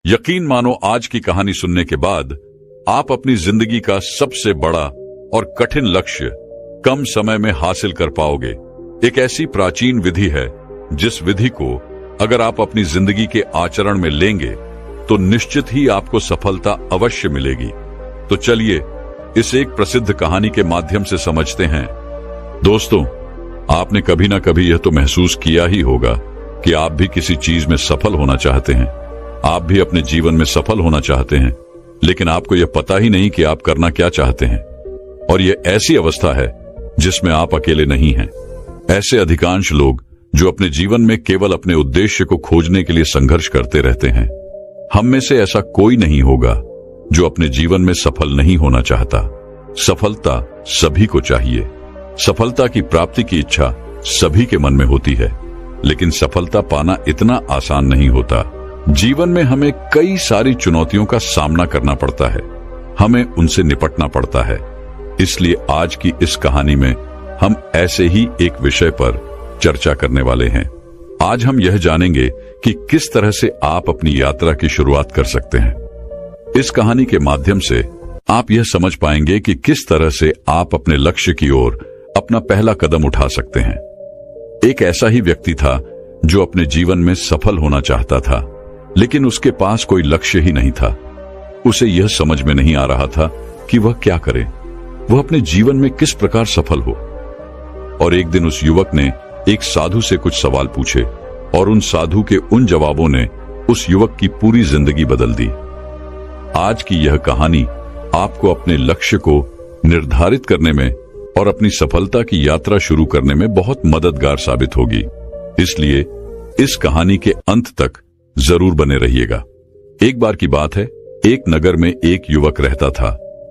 यकीन मानो आज की कहानी सुनने के बाद आप अपनी जिंदगी का सबसे बड़ा और कठिन लक्ष्य कम समय में हासिल कर पाओगे। एक ऐसी प्राचीन विधि है जिस विधि को अगर आप अपनी जिंदगी के आचरण में लेंगे तो निश्चित ही आपको सफलता अवश्य मिलेगी। तो चलिए इस एक प्रसिद्ध कहानी के माध्यम से समझते हैं। दोस्तों, आपने कभी ना कभी यह तो महसूस किया ही होगा कि आप भी किसी चीज में सफल होना चाहते हैं। आप भी अपने जीवन में सफल होना चाहते हैं, लेकिन आपको यह पता ही नहीं कि आप करना क्या चाहते हैं। और यह ऐसी अवस्था है जिसमें आप अकेले नहीं हैं। ऐसे अधिकांश लोग जो अपने जीवन में केवल अपने उद्देश्य को खोजने के लिए संघर्ष करते रहते हैं। हम में से ऐसा कोई नहीं होगा जो अपने जीवन में सफल नहीं होना चाहता। सफलता सभी को चाहिए। सफलता की प्राप्ति की इच्छा सभी के मन में होती है, लेकिन सफलता पाना इतना आसान नहीं होता। जीवन में हमें कई सारी चुनौतियों का सामना करना पड़ता है, हमें उनसे निपटना पड़ता है। इसलिए आज की इस कहानी में हम ऐसे ही एक विषय पर चर्चा करने वाले हैं। आज हम यह जानेंगे कि किस तरह से आप अपनी यात्रा की शुरुआत कर सकते हैं। इस कहानी के माध्यम से आप यह समझ पाएंगे कि किस तरह से आप अपने लक्ष्य की ओर अपना पहला कदम उठा सकते हैं। एक ऐसा ही व्यक्ति था जो अपने जीवन में सफल होना चाहता था, लेकिन उसके पास कोई लक्ष्य ही नहीं था। उसे यह समझ में नहीं आ रहा था कि वह क्या करे, वह अपने जीवन में किस प्रकार सफल हो। और एक दिन उस युवक ने एक साधु से कुछ सवाल पूछे और उन साधु के उन जवाबों ने उस युवक की पूरी जिंदगी बदल दी। आज की यह कहानी आपको अपने लक्ष्य को निर्धारित करने में और अपनी सफलता की यात्रा शुरू करने में बहुत मददगार साबित होगी। इसलिए इस कहानी के अंत तक जरूर बने रहिएगा। एक बार की बात है, एक नगर में एक युवक रहता था।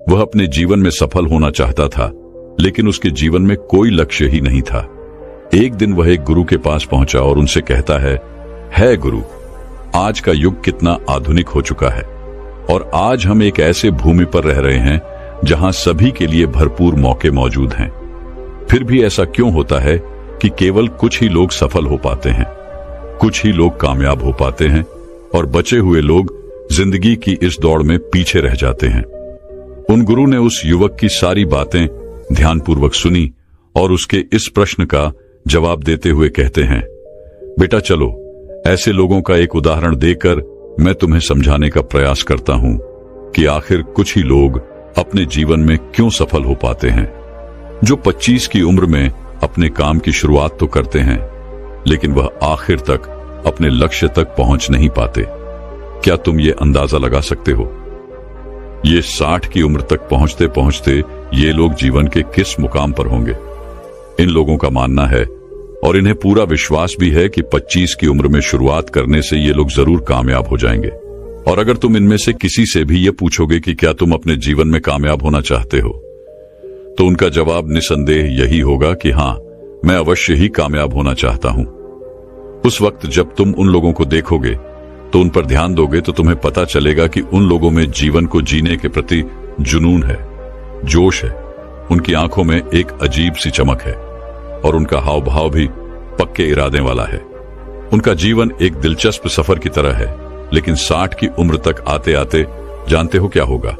वह अपने जीवन में सफल होना चाहता था, लेकिन उसके जीवन में कोई लक्ष्य ही नहीं था। एक दिन वह एक गुरु के पास पहुंचा और उनसे कहता है गुरु, आज का युग कितना आधुनिक हो चुका है और आज हम एक ऐसे भूमि पर रह रहे हैं जहां सभी के लिए भरपूर मौके मौजूद हैं। फिर भी ऐसा क्यों होता है कि केवल कुछ ही लोग सफल हो पाते हैं, कुछ ही लोग कामयाब हो पाते हैं और बचे हुए लोग जिंदगी की इस दौड़ में पीछे रह जाते हैं। उन गुरु ने उस युवक की सारी बातें ध्यानपूर्वक सुनी और उसके इस प्रश्न का जवाब देते हुए कहते हैं, बेटा चलो, ऐसे लोगों का एक उदाहरण देकर मैं तुम्हें समझाने का प्रयास करता हूं कि आखिर कुछ ही लोग अपने जीवन में क्यों सफल हो पाते हैं। जो 25 की उम्र में अपने काम की शुरुआत तो करते हैं, लेकिन वह आखिर तक अपने लक्ष्य तक पहुंच नहीं पाते। क्या तुम ये अंदाजा लगा सकते हो? ये 60 की उम्र तक पहुंचते पहुंचते ये लोग जीवन के किस मुकाम पर होंगे? इन लोगों का मानना है और इन्हें पूरा विश्वास भी है कि 25 की उम्र में शुरुआत करने से ये लोग जरूर कामयाब हो जाएंगे। और अगर तुम इनमें से किसी से भी ये पूछोगे कि क्या तुम अपने जीवन में कामयाब होना चाहते हो, तो उनका जवाब निसंदेह यही होगा कि हां, मैं अवश्य ही कामयाब होना चाहता हूं। उस वक्त जब तुम उन लोगों को देखोगे तो उन पर ध्यान दोगे तो तुम्हें पता चलेगा कि उन लोगों में जीवन को जीने के प्रति जुनून है, जोश है। उनकी आंखों में एक अजीब सी चमक है और उनका हाव भाव भी पक्के इरादे वाला है। उनका जीवन एक दिलचस्प सफर की तरह है, लेकिन 60 की उम्र तक आते आते जानते हो क्या होगा?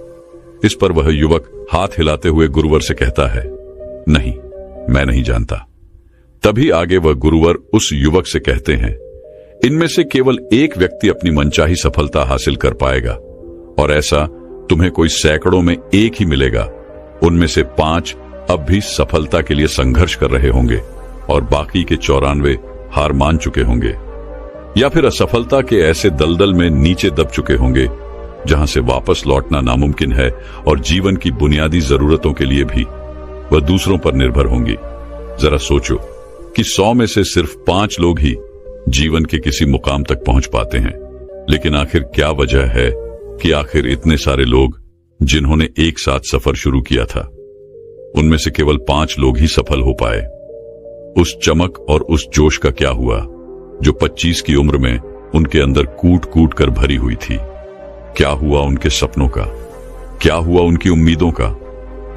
इस पर वह युवक हाथ हिलाते हुए गुरुवर से कहता है, नहीं, मैं नहीं जानता। तभी आगे वह गुरुवर उस युवक से कहते हैं, इनमें से केवल एक व्यक्ति अपनी मनचाही सफलता हासिल कर पाएगा और ऐसा तुम्हें कोई सैकड़ों में एक ही मिलेगा। उनमें से 5 अब भी सफलता के लिए संघर्ष कर रहे होंगे और बाकी के 94 हार मान चुके होंगे या फिर असफलता के ऐसे दलदल में नीचे दब चुके होंगे जहां से वापस लौटना नामुमकिन है और जीवन की बुनियादी जरूरतों के लिए भी वह दूसरों पर निर्भर होंगी। जरा सोचो कि 100 में से सिर्फ 5 लोग ही जीवन के किसी मुकाम तक पहुंच पाते हैं। लेकिन आखिर क्या वजह है कि आखिर इतने सारे लोग जिन्होंने एक साथ सफर शुरू किया था, उनमें से केवल 5 लोग ही सफल हो पाए? उस चमक और उस जोश का क्या हुआ जो 25 की उम्र में उनके अंदर कूट कूट कर भरी हुई थी? क्या हुआ उनके सपनों का? क्या हुआ उनकी उम्मीदों का?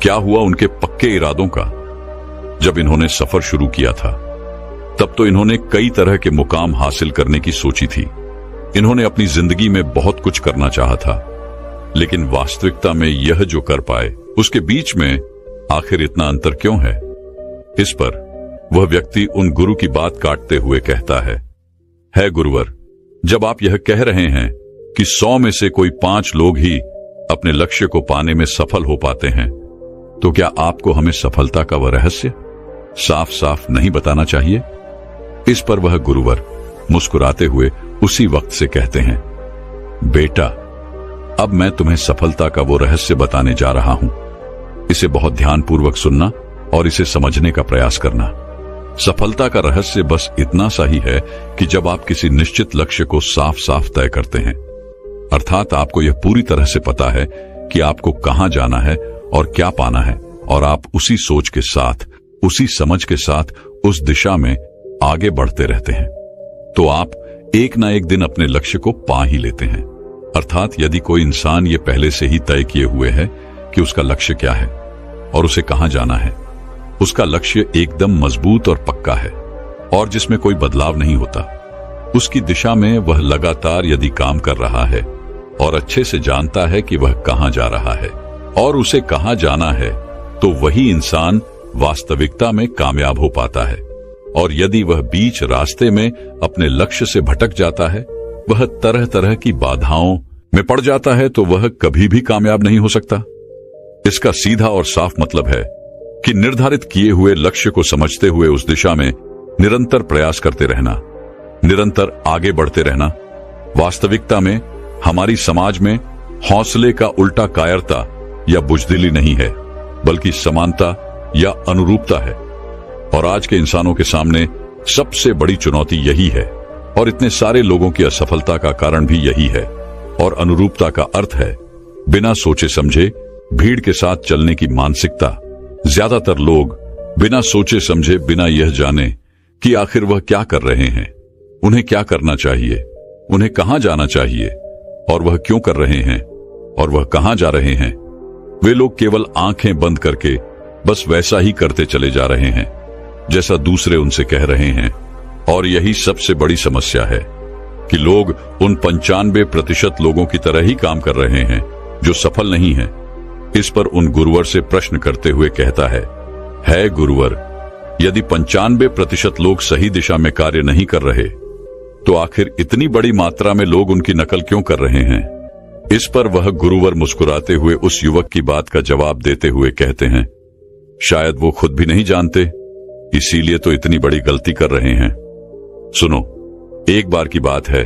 क्या हुआ उनके पक्के इरादों का? जब इन्होंने सफर शुरू किया था तब तो इन्होंने कई तरह के मुकाम हासिल करने की सोची थी, इन्होंने अपनी जिंदगी में बहुत कुछ करना चाहा था, लेकिन वास्तविकता में यह जो कर पाए उसके बीच में आखिर इतना अंतर क्यों है? इस पर वह व्यक्ति उन गुरु की बात काटते हुए कहता है गुरुवर, जब आप यह कह रहे हैं कि 100 में से कोई 5 लोग ही अपने लक्ष्य को पाने में सफल हो पाते हैं, तो क्या आपको हमें सफलता का वह रहस्य साफ साफ नहीं बताना चाहिए? इस पर वह गुरुवर मुस्कुराते हुए उसी वक्त से कहते हैं, बेटा, अब मैं तुम्हें सफलता का वो रहस्य बताने जा रहा हूं। इसे बहुत ध्यानपूर्वक सुनना और इसे समझने का प्रयास करना। सफलता का रहस्य बस इतना सा ही है कि जब आप किसी निश्चित लक्ष्य को साफ साफ तय करते हैं, अर्थात आपको यह पूरी तरह से पता है कि आपको कहां जाना है और क्या पाना है, और आप उसी सोच के साथ, उसी समझ के साथ उस दिशा में आगे बढ़ते रहते हैं, तो आप एक ना एक दिन अपने लक्ष्य को पा ही लेते हैं। अर्थात यदि कोई इंसान ये पहले से ही तय किए हुए है कि उसका लक्ष्य क्या है और उसे कहां जाना है, उसका लक्ष्य एकदम मजबूत और पक्का है और जिसमें कोई बदलाव नहीं होता, उसकी दिशा में वह लगातार यदि काम कर रहा है और अच्छे से जानता है कि वह कहां जा रहा है और उसे कहां जाना है, तो वही इंसान वास्तविकता में कामयाब हो पाता है। और यदि वह बीच रास्ते में अपने लक्ष्य से भटक जाता है, वह तरह तरह की बाधाओं में पड़ जाता है, तो वह कभी भी कामयाब नहीं हो सकता। इसका सीधा और साफ मतलब है कि निर्धारित किए हुए लक्ष्य को समझते हुए उस दिशा में निरंतर प्रयास करते रहना, निरंतर आगे बढ़ते रहना। वास्तविकता में हमारी समाज में हौसले का उल्टा कायरता या बुजदिली नहीं है, बल्कि समानता या अनुरूपता है। और आज के इंसानों के सामने सबसे बड़ी चुनौती यही है, और इतने सारे लोगों की असफलता का कारण भी यही है। और अनुरूपता का अर्थ है बिना सोचे समझे भीड़ के साथ चलने की मानसिकता। ज्यादातर लोग बिना सोचे समझे, बिना यह जाने कि आखिर वह क्या कर रहे हैं, उन्हें क्या करना चाहिए, उन्हें कहां जाना चाहिए और वह क्यों कर रहे हैं और वह कहां जा रहे हैं, वे लोग केवल आंखें बंद करके बस वैसा ही करते चले जा रहे हैं जैसा दूसरे उनसे कह रहे हैं। और यही सबसे बड़ी समस्या है कि लोग उन 95% लोगों की तरह ही काम कर रहे हैं जो सफल नहीं हैं। इस पर उन गुरुवर से प्रश्न करते हुए कहता है गुरुवर, यदि 95% लोग सही दिशा में कार्य नहीं कर रहे, तो आखिर इतनी बड़ी मात्रा में लोग उनकी नकल क्यों कर रहे हैं? इस पर वह गुरुवर मुस्कुराते हुए उस युवक की बात का जवाब देते हुए कहते हैं, शायद वो खुद भी नहीं जानते, इसीलिए तो इतनी बड़ी गलती कर रहे हैं। सुनो, एक बार की बात है,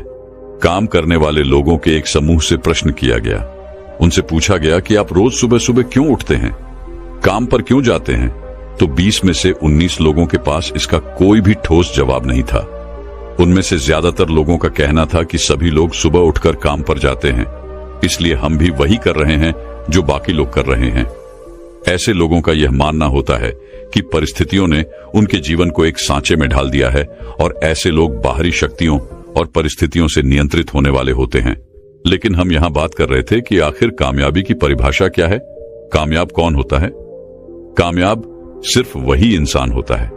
काम करने वाले लोगों के एक समूह से प्रश्न किया गया। उनसे पूछा गया कि आप रोज सुबह सुबह क्यों उठते हैं, काम पर क्यों जाते हैं? तो 20 में से 19 लोगों के पास इसका कोई भी ठोस जवाब नहीं था। उनमें से ज्यादातर लोगों का कहना था कि सभी लोग सुबह उठकर काम पर जाते हैं, इसलिए हम भी वही कर रहे हैं जो बाकी लोग कर रहे हैं। ऐसे लोगों का यह मानना होता है कि परिस्थितियों ने उनके जीवन को एक सांचे में ढाल दिया है और ऐसे लोग बाहरी शक्तियों और परिस्थितियों से नियंत्रित होने वाले होते हैं। लेकिन हम यहां बात कर रहे थे कि आखिर कामयाबी की परिभाषा क्या है? कामयाब कौन होता है? कामयाब सिर्फ वही इंसान होता है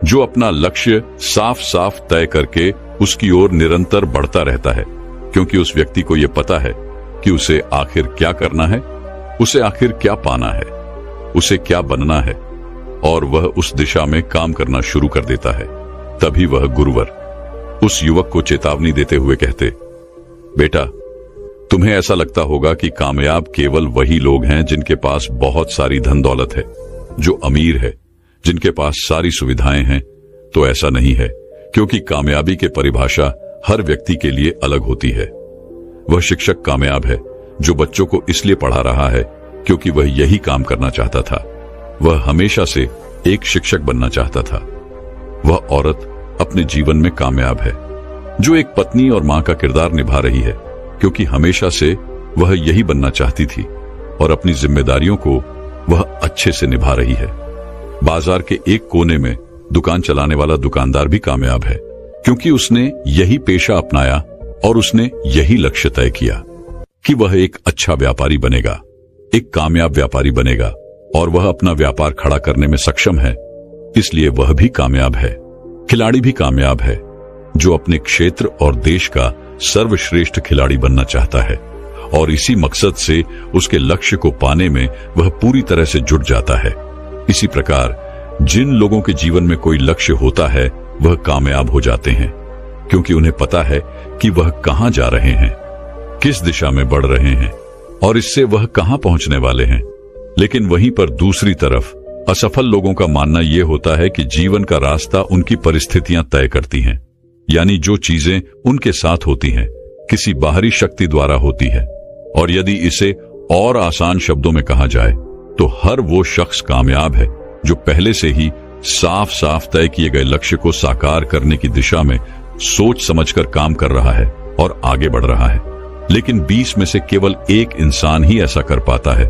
जो अपना लक्ष्य साफ साफ तय करके उसकी ओर निरंतर बढ़ता रहता है, क्योंकि उस व्यक्ति को यह पता है कि उसे आखिर क्या करना है, उसे आखिर क्या पाना है, उसे क्या बनना है, और वह उस दिशा में काम करना शुरू कर देता है। तभी वह गुरुवर उस युवक को चेतावनी देते हुए कहते, बेटा, तुम्हें ऐसा लगता होगा कि कामयाब केवल वही लोग हैं जिनके पास बहुत सारी धन दौलत है, जो अमीर है, जिनके पास सारी सुविधाएं हैं। तो ऐसा नहीं है, क्योंकि कामयाबी की परिभाषा हर व्यक्ति के लिए अलग होती है। वह शिक्षक कामयाब है जो बच्चों को इसलिए पढ़ा रहा है क्योंकि वह यही काम करना चाहता था। वह हमेशा से एक शिक्षक बनना चाहता था। वह औरत अपने जीवन में कामयाब है जो एक पत्नी और मां का किरदार निभा रही है, क्योंकि हमेशा से वह यही बनना चाहती थी और अपनी जिम्मेदारियों को वह अच्छे से निभा रही है। बाजार के एक कोने में दुकान चलाने वाला दुकानदार भी कामयाब है, क्योंकि उसने यही पेशा अपनाया और उसने यही लक्ष्य तय किया कि वह एक अच्छा व्यापारी बनेगा, एक कामयाब व्यापारी बनेगा, और वह अपना व्यापार खड़ा करने में सक्षम है, इसलिए वह भी कामयाब है। खिलाड़ी भी कामयाब है जो अपने क्षेत्र और देश का सर्वश्रेष्ठ खिलाड़ी बनना चाहता है और इसी मकसद से उसके लक्ष्य को पाने में वह पूरी तरह से जुट जाता है। इसी प्रकार जिन लोगों के जीवन में कोई लक्ष्य होता है वह कामयाब हो जाते हैं, क्योंकि उन्हें पता है कि वह कहां जा रहे हैं, किस दिशा में बढ़ रहे हैं और इससे वह कहां पहुंचने वाले हैं। लेकिन वहीं पर दूसरी तरफ असफल लोगों का मानना यह होता है कि जीवन का रास्ता उनकी परिस्थितियां तय करती हैं, यानी जो चीजें उनके साथ होती हैं किसी बाहरी शक्ति द्वारा होती है। और यदि इसे और आसान शब्दों में कहा जाए तो हर वो शख्स कामयाब है जो पहले से ही साफ साफ तय किए गए लक्ष्य को साकार करने की दिशा में सोच समझकर काम कर रहा है और आगे बढ़ रहा है। लेकिन 20 में से केवल एक इंसान ही ऐसा कर पाता है,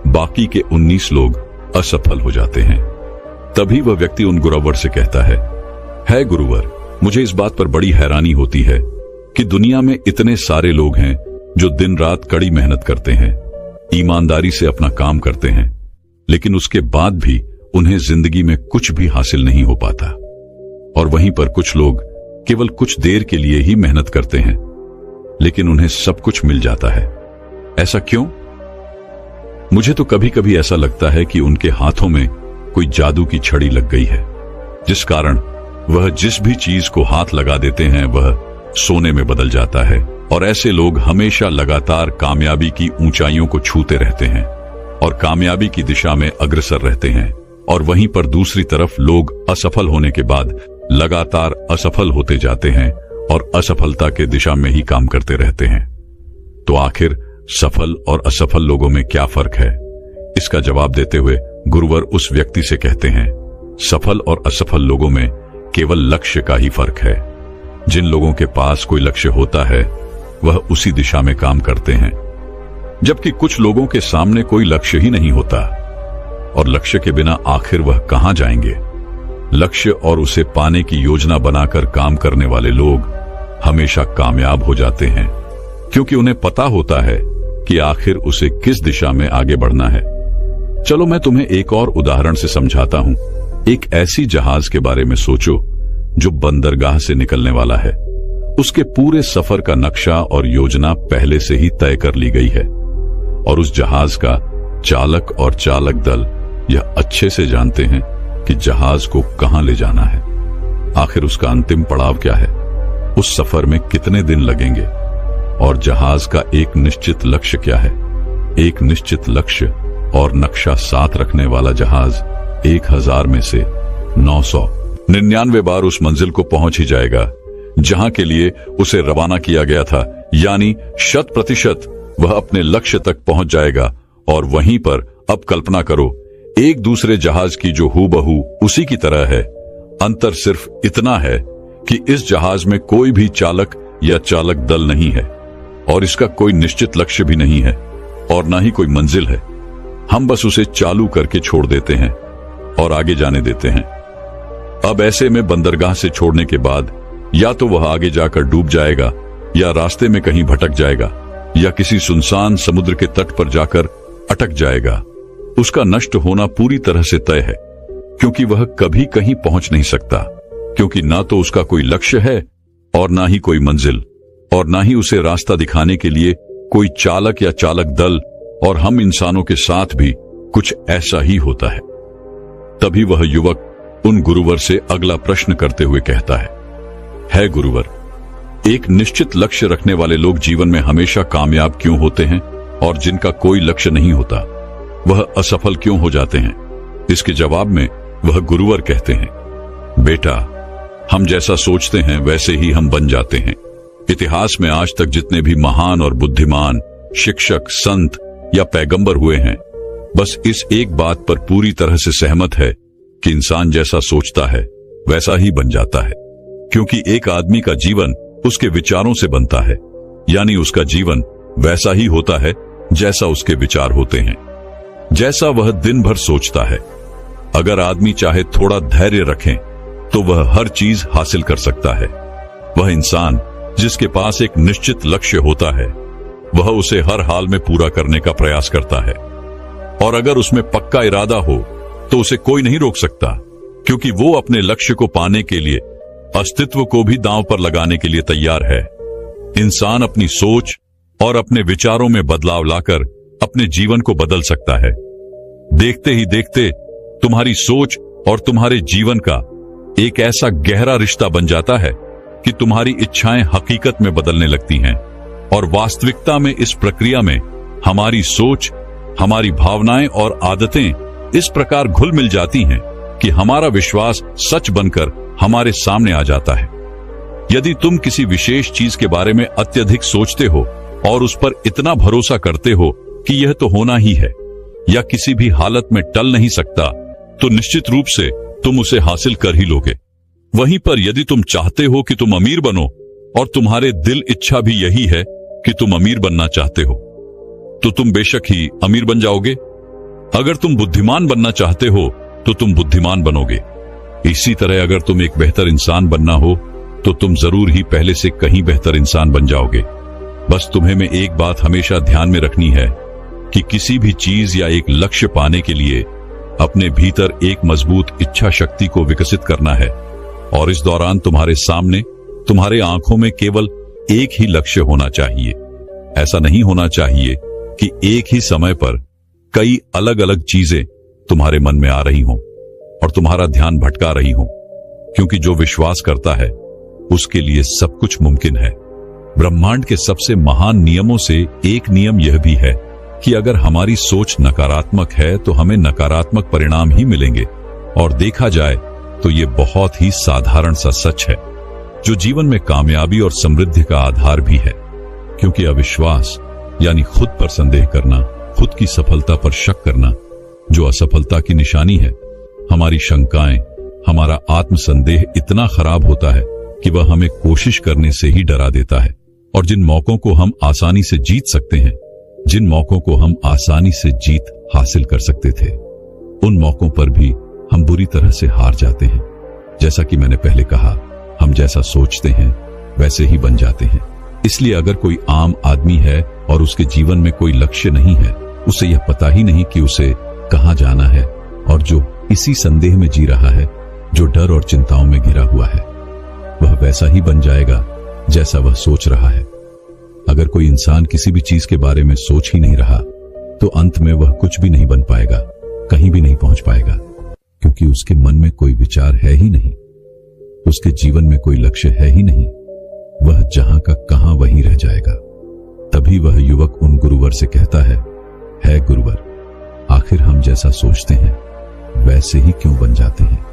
बाकी के 19 लोग असफल हो जाते हैं। तभी वह व्यक्ति उन गुरुवर से कहता है गुरुवर, मुझे इस बात पर बड़ी हैरानी होती है कि दुनिया में इतने सारे लोग हैं जो दिन रात कड़ी मेहनत करते हैं, ईमानदारी से अपना काम करते हैं, लेकिन उसके बाद भी उन्हें जिंदगी में कुछ भी हासिल नहीं हो पाता। और वहीं पर कुछ लोग केवल कुछ देर के लिए ही मेहनत करते हैं, लेकिन उन्हें सब कुछ मिल जाता है। ऐसा क्यों? मुझे तो कभी कभी ऐसा लगता है कि उनके हाथों में कोई जादू की छड़ी लग गई है, जिस कारण वह जिस भी चीज को हाथ लगा देते हैं वह सोने में बदल जाता है। और ऐसे लोग हमेशा लगातार कामयाबी की ऊंचाइयों को छूते रहते हैं और कामयाबी की दिशा में अग्रसर रहते हैं। और वहीं पर दूसरी तरफ लोग असफल होने के बाद लगातार असफल होते जाते हैं और असफलता के दिशा में ही काम करते रहते हैं। तो आखिर सफल और असफल लोगों में क्या फर्क है? इसका जवाब देते हुए गुरुवर उस व्यक्ति से कहते हैं, सफल और असफल लोगों में केवल लक्ष्य का ही फर्क है। जिन लोगों के पास कोई लक्ष्य होता है वह उसी दिशा में काम करते हैं, जबकि कुछ लोगों के सामने कोई लक्ष्य ही नहीं होता और लक्ष्य के बिना आखिर वह कहां जाएंगे। लक्ष्य और उसे पाने की योजना बनाकर काम करने वाले लोग हमेशा कामयाब हो जाते हैं, क्योंकि उन्हें पता होता है कि आखिर उसे किस दिशा में आगे बढ़ना है। चलो मैं तुम्हें एक और उदाहरण से समझाता हूं। एक ऐसी जहाज के बारे में सोचो जो बंदरगाह से निकलने वाला है। उसके पूरे सफर का नक्शा और योजना पहले से ही तय कर ली गई है और उस जहाज का चालक और चालक दल यह अच्छे से जानते हैं कि जहाज को कहां ले जाना है, आखिर उसका अंतिम पड़ाव क्या है, उस सफर में कितने दिन लगेंगे और जहाज का एक निश्चित लक्ष्य क्या है। एक निश्चित लक्ष्य और नक्शा साथ रखने वाला जहाज 1000 में से 999 बार उस मंजिल को पहुंच ही जाएगा जहां के लिए उसे रवाना किया गया था, यानी 100% वह अपने लक्ष्य तक पहुंच जाएगा। और वहीं पर अब कल्पना करो, एक दूसरे जहाज की जो हूबहू उसी की तरह है। अंतर सिर्फ इतना है कि इस जहाज में कोई भी चालक या चालक दल नहीं है और इसका कोई निश्चित लक्ष्य भी नहीं है और ना ही कोई मंजिल है। हम बस उसे चालू करके छोड़ देते हैं और आगे जाने देते हैं। अब ऐसे में बंदरगाह से छोड़ने के बाद या तो वह आगे जाकर डूब जाएगा या रास्ते में कहीं भटक जाएगा या किसी सुनसान समुद्र के तट पर जाकर अटक जाएगा। उसका नष्ट होना पूरी तरह से तय है, क्योंकि वह कभी कहीं पहुंच नहीं सकता, क्योंकि ना तो उसका कोई लक्ष्य है और ना ही कोई मंजिल और ना ही उसे रास्ता दिखाने के लिए कोई चालक या चालक दल। और हम इंसानों के साथ भी कुछ ऐसा ही होता है। तभी वह युवक उन गुरुवर से अगला प्रश्न करते हुए कहता है गुरुवर, एक निश्चित लक्ष्य रखने वाले लोग जीवन में हमेशा कामयाब क्यों होते हैं और जिनका कोई लक्ष्य नहीं होता वह असफल क्यों हो जाते हैं? इसके जवाब में वह गुरुवर कहते हैं, बेटा, हम जैसा सोचते हैं वैसे ही हम बन जाते हैं। इतिहास में आज तक जितने भी महान और बुद्धिमान शिक्षक, संत या पैगंबर हुए हैं, बस इस एक बात पर पूरी तरह से सहमत है कि इंसान जैसा सोचता है वैसा ही बन जाता है, क्योंकि एक आदमी का जीवन उसके विचारों से बनता है, यानी उसका जीवन वैसा ही होता है जैसा उसके विचार होते हैं, जैसा वह दिन भर सोचता है। अगर आदमी चाहे थोड़ा धैर्य रखें तो वह हर चीज हासिल कर सकता है। वह इंसान जिसके पास एक निश्चित लक्ष्य होता है वह उसे हर हाल में पूरा करने का प्रयास करता है, और अगर उसमें पक्का इरादा हो तो उसे कोई नहीं रोक सकता, क्योंकि वो अपने लक्ष्य को पाने के लिए अस्तित्व को भी दांव पर लगाने के लिए तैयार है। इंसान अपनी सोच और अपने विचारों में बदलाव लाकर अपने जीवन को बदल सकता है। देखते ही देखते तुम्हारी सोच और तुम्हारे जीवन का एक ऐसा गहरा रिश्ता बन जाता है कि तुम्हारी इच्छाएं हकीकत में बदलने लगती हैं और वास्तविकता में इस प्रक्रिया में हमारी सोच, हमारी भावनाएं और आदतें इस प्रकार घुल मिल जाती हैं कि हमारा विश्वास सच बनकर हमारे सामने आ जाता है। यदि तुम किसी विशेष चीज के बारे में अत्यधिक सोचते हो और उस पर इतना भरोसा करते हो कि यह तो होना ही है या किसी भी हालत में टल नहीं सकता, तो निश्चित रूप से तुम उसे हासिल कर ही लोगे। वहीं पर यदि तुम चाहते हो कि तुम अमीर बनो और तुम्हारे दिल इच्छा भी यही है कि तुम अमीर बनना चाहते हो, तो तुम बेशक ही अमीर बन जाओगे। अगर तुम बुद्धिमान बनना चाहते हो तो तुम बुद्धिमान बनोगे। इसी तरह अगर तुम एक बेहतर इंसान बनना हो तो तुम जरूर ही पहले से कहीं बेहतर इंसान बन जाओगे। बस तुम्हें में एक बात हमेशा ध्यान में रखनी है कि किसी भी चीज या एक लक्ष्य पाने के लिए अपने भीतर एक मजबूत इच्छा शक्ति को विकसित करना है और इस दौरान तुम्हारे सामने, तुम्हारे आंखों में केवल एक ही लक्ष्य होना चाहिए। ऐसा नहीं होना चाहिए कि एक ही समय पर कई अलग अलग चीजें तुम्हारे मन में आ रही हों और तुम्हारा ध्यान भटका रही हों, क्योंकि जो विश्वास करता है उसके लिए सब कुछ मुमकिन है। ब्रह्मांड के सबसे महान नियमों से एक नियम यह भी है कि अगर हमारी सोच नकारात्मक है तो हमें नकारात्मक परिणाम ही मिलेंगे। और देखा जाए तो ये बहुत ही साधारण सा सच है जो जीवन में कामयाबी और समृद्धि का आधार भी है, क्योंकि अविश्वास यानी खुद पर संदेह करना, खुद की सफलता पर शक करना, जो असफलता की निशानी है। हमारी शंकाएं, हमारा आत्मसंदेह इतना खराब होता है कि वह हमें कोशिश करने से ही डरा देता है। और जिन मौकों को हम आसानी से जीत सकते हैं, जिन मौकों को हम आसानी से जीत हासिल कर सकते थे, उन मौकों पर भी हम बुरी तरह से हार जाते हैं। जैसा कि मैंने पहले कहा, हम जैसा सोचते हैं वैसे ही बन जाते हैं। इसलिए अगर कोई आम आदमी है और उसके जीवन में कोई लक्ष्य नहीं है, उसे यह पता ही नहीं कि उसे कहां जाना है, और जो इसी संदेह में जी रहा है, जो डर और चिंताओं में घिरा हुआ है, वह वैसा ही बन जाएगा जैसा वह सोच रहा है। अगर कोई इंसान किसी भी चीज के बारे में सोच ही नहीं रहा तो अंत में वह कुछ भी नहीं बन पाएगा, कहीं भी नहीं पहुंच पाएगा, क्योंकि उसके मन में कोई विचार है ही नहीं, उसके जीवन में कोई लक्ष्य है ही नहीं। वह जहां का कहां वहीं रह जाएगा। तभी वह युवक उन गुरुवर से कहता है गुरुवर, आखिर हम जैसा सोचते हैं वैसे ही क्यों बन जाते हैं?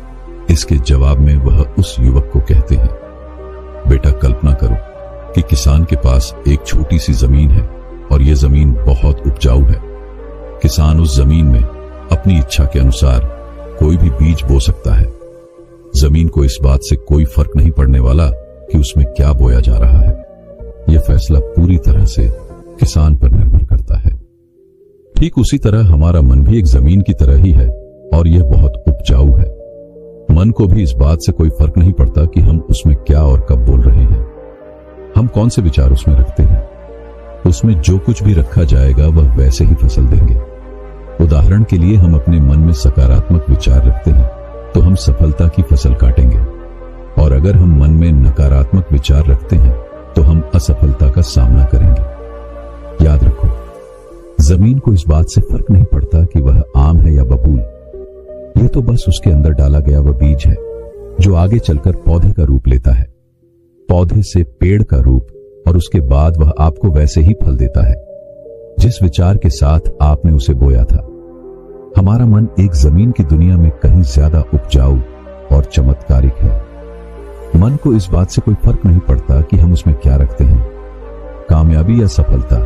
इसके जवाब में वह उस युवक को कहते हैं, बेटा कल्पना करो कि किसान के पास एक छोटी सी जमीन है और यह जमीन बहुत उपजाऊ है। किसान उस जमीन में अपनी इच्छा के अनुसार कोई भी बीज बो सकता है। जमीन को इस बात से कोई फर्क नहीं पड़ने वाला कि उसमें क्या बोया जा रहा है। यह फैसला पूरी तरह से किसान पर निर्भर करता है। ठीक उसी तरह हमारा मन भी एक जमीन की तरह ही है और यह बहुत उपजाऊ है। मन को भी इस बात से कोई फर्क नहीं पड़ता कि हम उसमें क्या और कब बोल रहे हैं, हम कौन से विचार उसमें रखते हैं। उसमें जो कुछ भी रखा जाएगा वह वैसे ही फसल देंगे। उदाहरण के लिए हम अपने मन में सकारात्मक विचार रखते हैं तो हम सफलता की फसल काटेंगे, और अगर हम मन में नकारात्मक विचार रखते हैं तो हम असफलता का सामना करेंगे। याद रखो, जमीन को इस बात से फर्क नहीं पड़ता कि वह आम है या बबूल। यह तो बस उसके अंदर डाला गया वह बीज है जो आगे चलकर पौधे का रूप लेता है, पौधे से पेड़ का रूप, और उसके बाद वह आपको वैसे ही फल देता है जिस विचार के साथ आपने उसे बोया था। हमारा मन एक जमीन की दुनिया में कहीं ज्यादा उपजाऊ और चमत्कारिक है। मन को इस बात से कोई फर्क नहीं पड़ता कि हम उसमें क्या रखते हैं, कामयाबी या सफलता,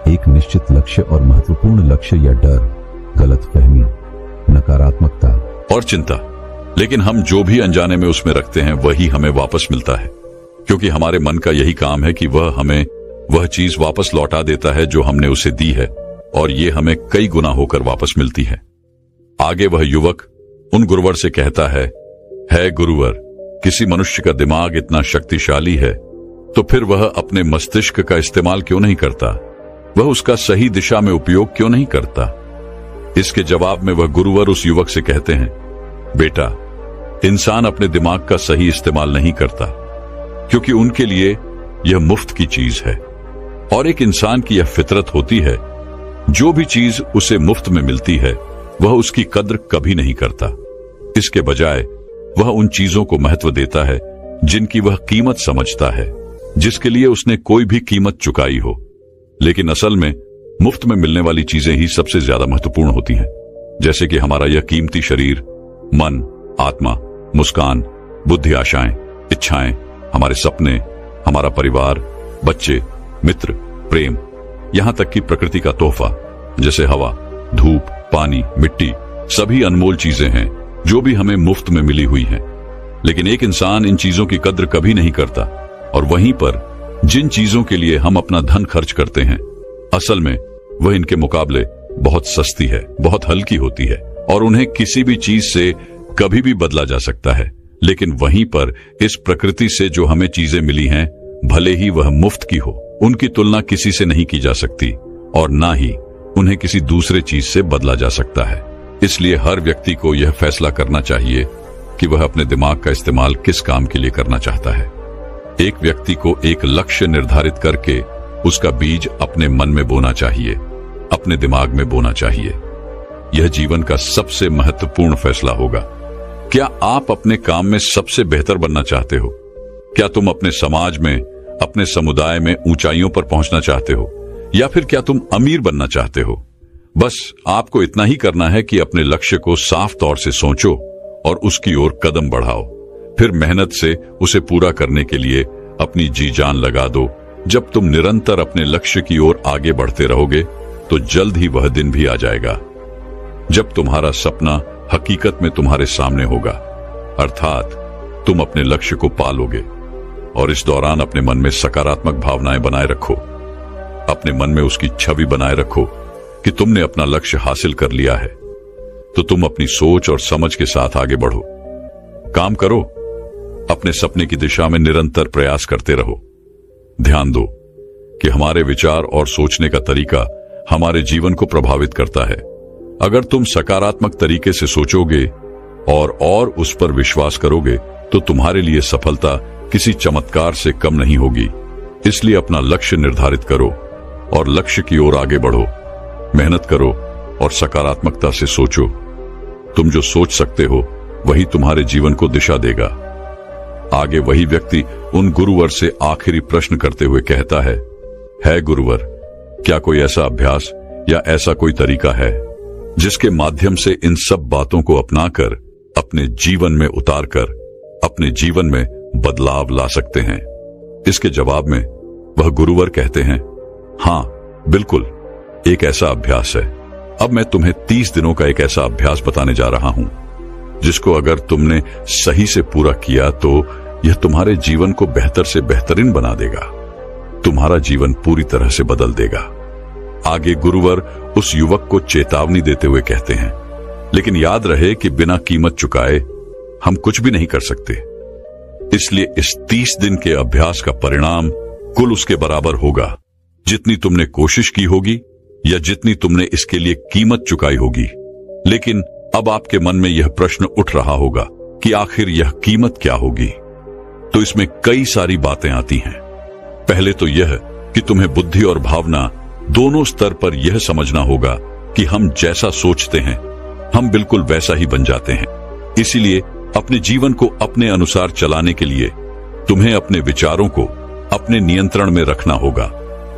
एक निश्चित लक्ष्य और महत्वपूर्ण लक्ष्य या डर, गलतफहमी, नकारात्मकता और चिंता। लेकिन हम जो भी अनजाने में उसमें रखते हैं वही हमें वापस मिलता है, क्योंकि हमारे मन का यही काम है कि वह हमें वह चीज वापस लौटा देता है जो हमने उसे दी है, और ये हमें कई गुना होकर वापस मिलती है। आगे वह युवक उन गुरुवर से कहता है गुरुवर, किसी मनुष्य का दिमाग इतना शक्तिशाली है तो फिर वह अपने मस्तिष्क का इस्तेमाल क्यों नहीं करता? वह उसका सही दिशा में उपयोग क्यों नहीं करता? इसके जवाब में वह गुरुवर उस युवक से कहते हैं, बेटा, इंसान अपने दिमाग का सही इस्तेमाल नहीं करता, क्योंकि उनके लिए यह मुफ्त की चीज है और एक इंसान की यह फितरत होती है, जो भी चीज उसे मुफ्त में मिलती है वह उसकी कद्र कभी नहीं करता। इसके बजाय वह उन चीजों को महत्व देता है जिनकी वह कीमत समझता है, जिसके लिए उसने कोई भी कीमत चुकाई हो। लेकिन असल में मुफ्त में मिलने वाली चीजें ही सबसे ज्यादा महत्वपूर्ण होती हैं, जैसे कि हमारा यह कीमती शरीर, मन, आत्मा, मुस्कान, बुद्धि, आशाएं, इच्छाएं, हमारे सपने, हमारा परिवार, बच्चे, मित्र, प्रेम, यहां तक कि प्रकृति का तोहफा जैसे हवा, धूप, पानी, मिट्टी, सभी अनमोल चीजें हैं जो भी हमें मुफ्त में मिली हुई हैं। लेकिन एक इंसान इन चीजों की कद्र कभी नहीं करता, और वहीं पर जिन चीजों के लिए हम अपना धन खर्च करते हैं, असल में वह इनके मुकाबले बहुत सस्ती है, बहुत हल्की होती है और उन्हें किसी भी चीज से कभी भी बदला जा सकता है। लेकिन वहीं पर इस प्रकृति से जो हमें चीजें मिली हैं, भले ही वह मुफ्त की हो, उनकी तुलना किसी से नहीं की जा सकती और ना ही उन्हें किसी दूसरे चीज से बदला जा सकता है। इसलिए हर व्यक्ति को यह फैसला करना चाहिए कि वह अपने दिमाग का इस्तेमाल किस काम के लिए करना चाहता है। एक व्यक्ति को एक लक्ष्य निर्धारित करके उसका बीज अपने मन में बोना चाहिए, अपने दिमाग में बोना चाहिए। यह जीवन का सबसे महत्वपूर्ण फैसला होगा। क्या आप अपने काम में सबसे बेहतर बनना चाहते हो? क्या तुम अपने समाज में, अपने समुदाय में ऊंचाइयों पर पहुंचना चाहते हो, या फिर क्या तुम अमीर बनना चाहते हो? बस आपको इतना ही करना है कि अपने लक्ष्य को साफ तौर से सोचो और उसकी ओर कदम बढ़ाओ। फिर मेहनत से उसे पूरा करने के लिए अपनी जी जान लगा दो। जब तुम निरंतर अपने लक्ष्य की ओर आगे बढ़ते रहोगे तो जल्द ही वह दिन भी आ जाएगा जब तुम्हारा सपना हकीकत में तुम्हारे सामने होगा, अर्थात तुम अपने लक्ष्य को पालोगे। और इस दौरान अपने मन में सकारात्मक भावनाएं बनाए रखो। अपने मन में उसकी छवि बनाए रखो कि तुमने अपना लक्ष्य हासिल कर लिया है। तो तुम अपनी सोच और समझ के साथ आगे बढ़ो, काम करो, अपने सपने की दिशा में निरंतर प्रयास करते रहो। ध्यान दो कि हमारे विचार और सोचने का तरीका हमारे जीवन को प्रभावित करता है। अगर तुम सकारात्मक तरीके से सोचोगे और उस पर विश्वास करोगे तो तुम्हारे लिए सफलता किसी चमत्कार से कम नहीं होगी। इसलिए अपना लक्ष्य निर्धारित करो और लक्ष्य की ओर आगे बढ़ो, मेहनत करो और सकारात्मकता से सोचो। तुम जो सोच सकते हो वही तुम्हारे जीवन को दिशा देगा। आगे वही व्यक्ति उन गुरुवर से आखिरी प्रश्न करते हुए कहता है गुरुवर, क्या कोई ऐसा अभ्यास या ऐसा कोई तरीका है जिसके माध्यम से इन सब बातों को अपनाकर अपने जीवन में उतारकर अपने जीवन में बदलाव ला सकते हैं? इसके जवाब में वह गुरुवर कहते हैं, हाँ बिल्कुल, एक ऐसा अभ्यास है। अब मैं तुम्हें 30 दिनों का एक ऐसा अभ्यास बताने जा रहा हूं जिसको अगर तुमने सही से पूरा किया तो यह तुम्हारे जीवन को बेहतर से बेहतरीन बना देगा, तुम्हारा जीवन पूरी तरह से बदल देगा। आगे गुरुवर उस युवक को चेतावनी देते हुए कहते हैं, लेकिन याद रहे कि बिना कीमत चुकाए हम कुछ भी नहीं कर सकते। इसलिए इस 30 दिन के अभ्यास का परिणाम कुल उसके बराबर होगा जितनी तुमने कोशिश की होगी या जितनी तुमने इसके लिए कीमत चुकाई होगी। लेकिन अब आपके मन में यह प्रश्न उठ रहा होगा कि आखिर यह कीमत क्या होगी? तो इसमें कई सारी बातें आती हैं। पहले तो यह कि तुम्हें बुद्धि और भावना दोनों स्तर पर यह समझना होगा कि हम जैसा सोचते हैं हम बिल्कुल वैसा ही बन जाते हैं। इसीलिए अपने जीवन को अपने अनुसार चलाने के लिए तुम्हें अपने विचारों को अपने नियंत्रण में रखना होगा।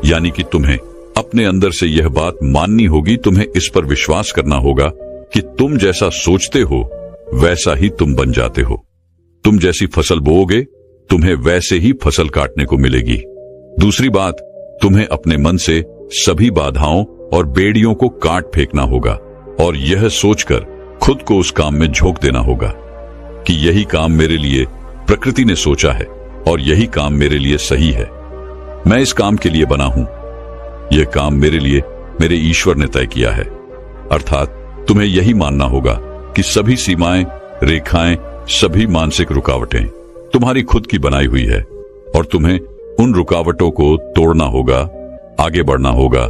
यानी कि तुम्हें अपने अंदर से यह बात माननी होगी, तुम्हें इस पर विश्वास करना होगा कि तुम जैसा सोचते हो वैसा ही तुम बन जाते हो। तुम जैसी फसल बोओगे तुम्हें वैसे ही फसल काटने को मिलेगी। दूसरी बात, तुम्हें अपने मन से सभी बाधाओं और बेड़ियों को काट फेंकना होगा और यह सोचकर खुद को उस काम में झोंक देना होगा कि यही काम मेरे लिए प्रकृति ने सोचा है और यही काम मेरे लिए सही है। मैं इस काम के लिए बना हूं, यह काम मेरे लिए मेरे ईश्वर ने तय किया है। अर्थात तुम्हें यही मानना होगा कि सभी सीमाएं, रेखाएं, सभी मानसिक रुकावटें तुम्हारी खुद की बनाई हुई है और तुम्हें उन रुकावटों को तोड़ना होगा, आगे बढ़ना होगा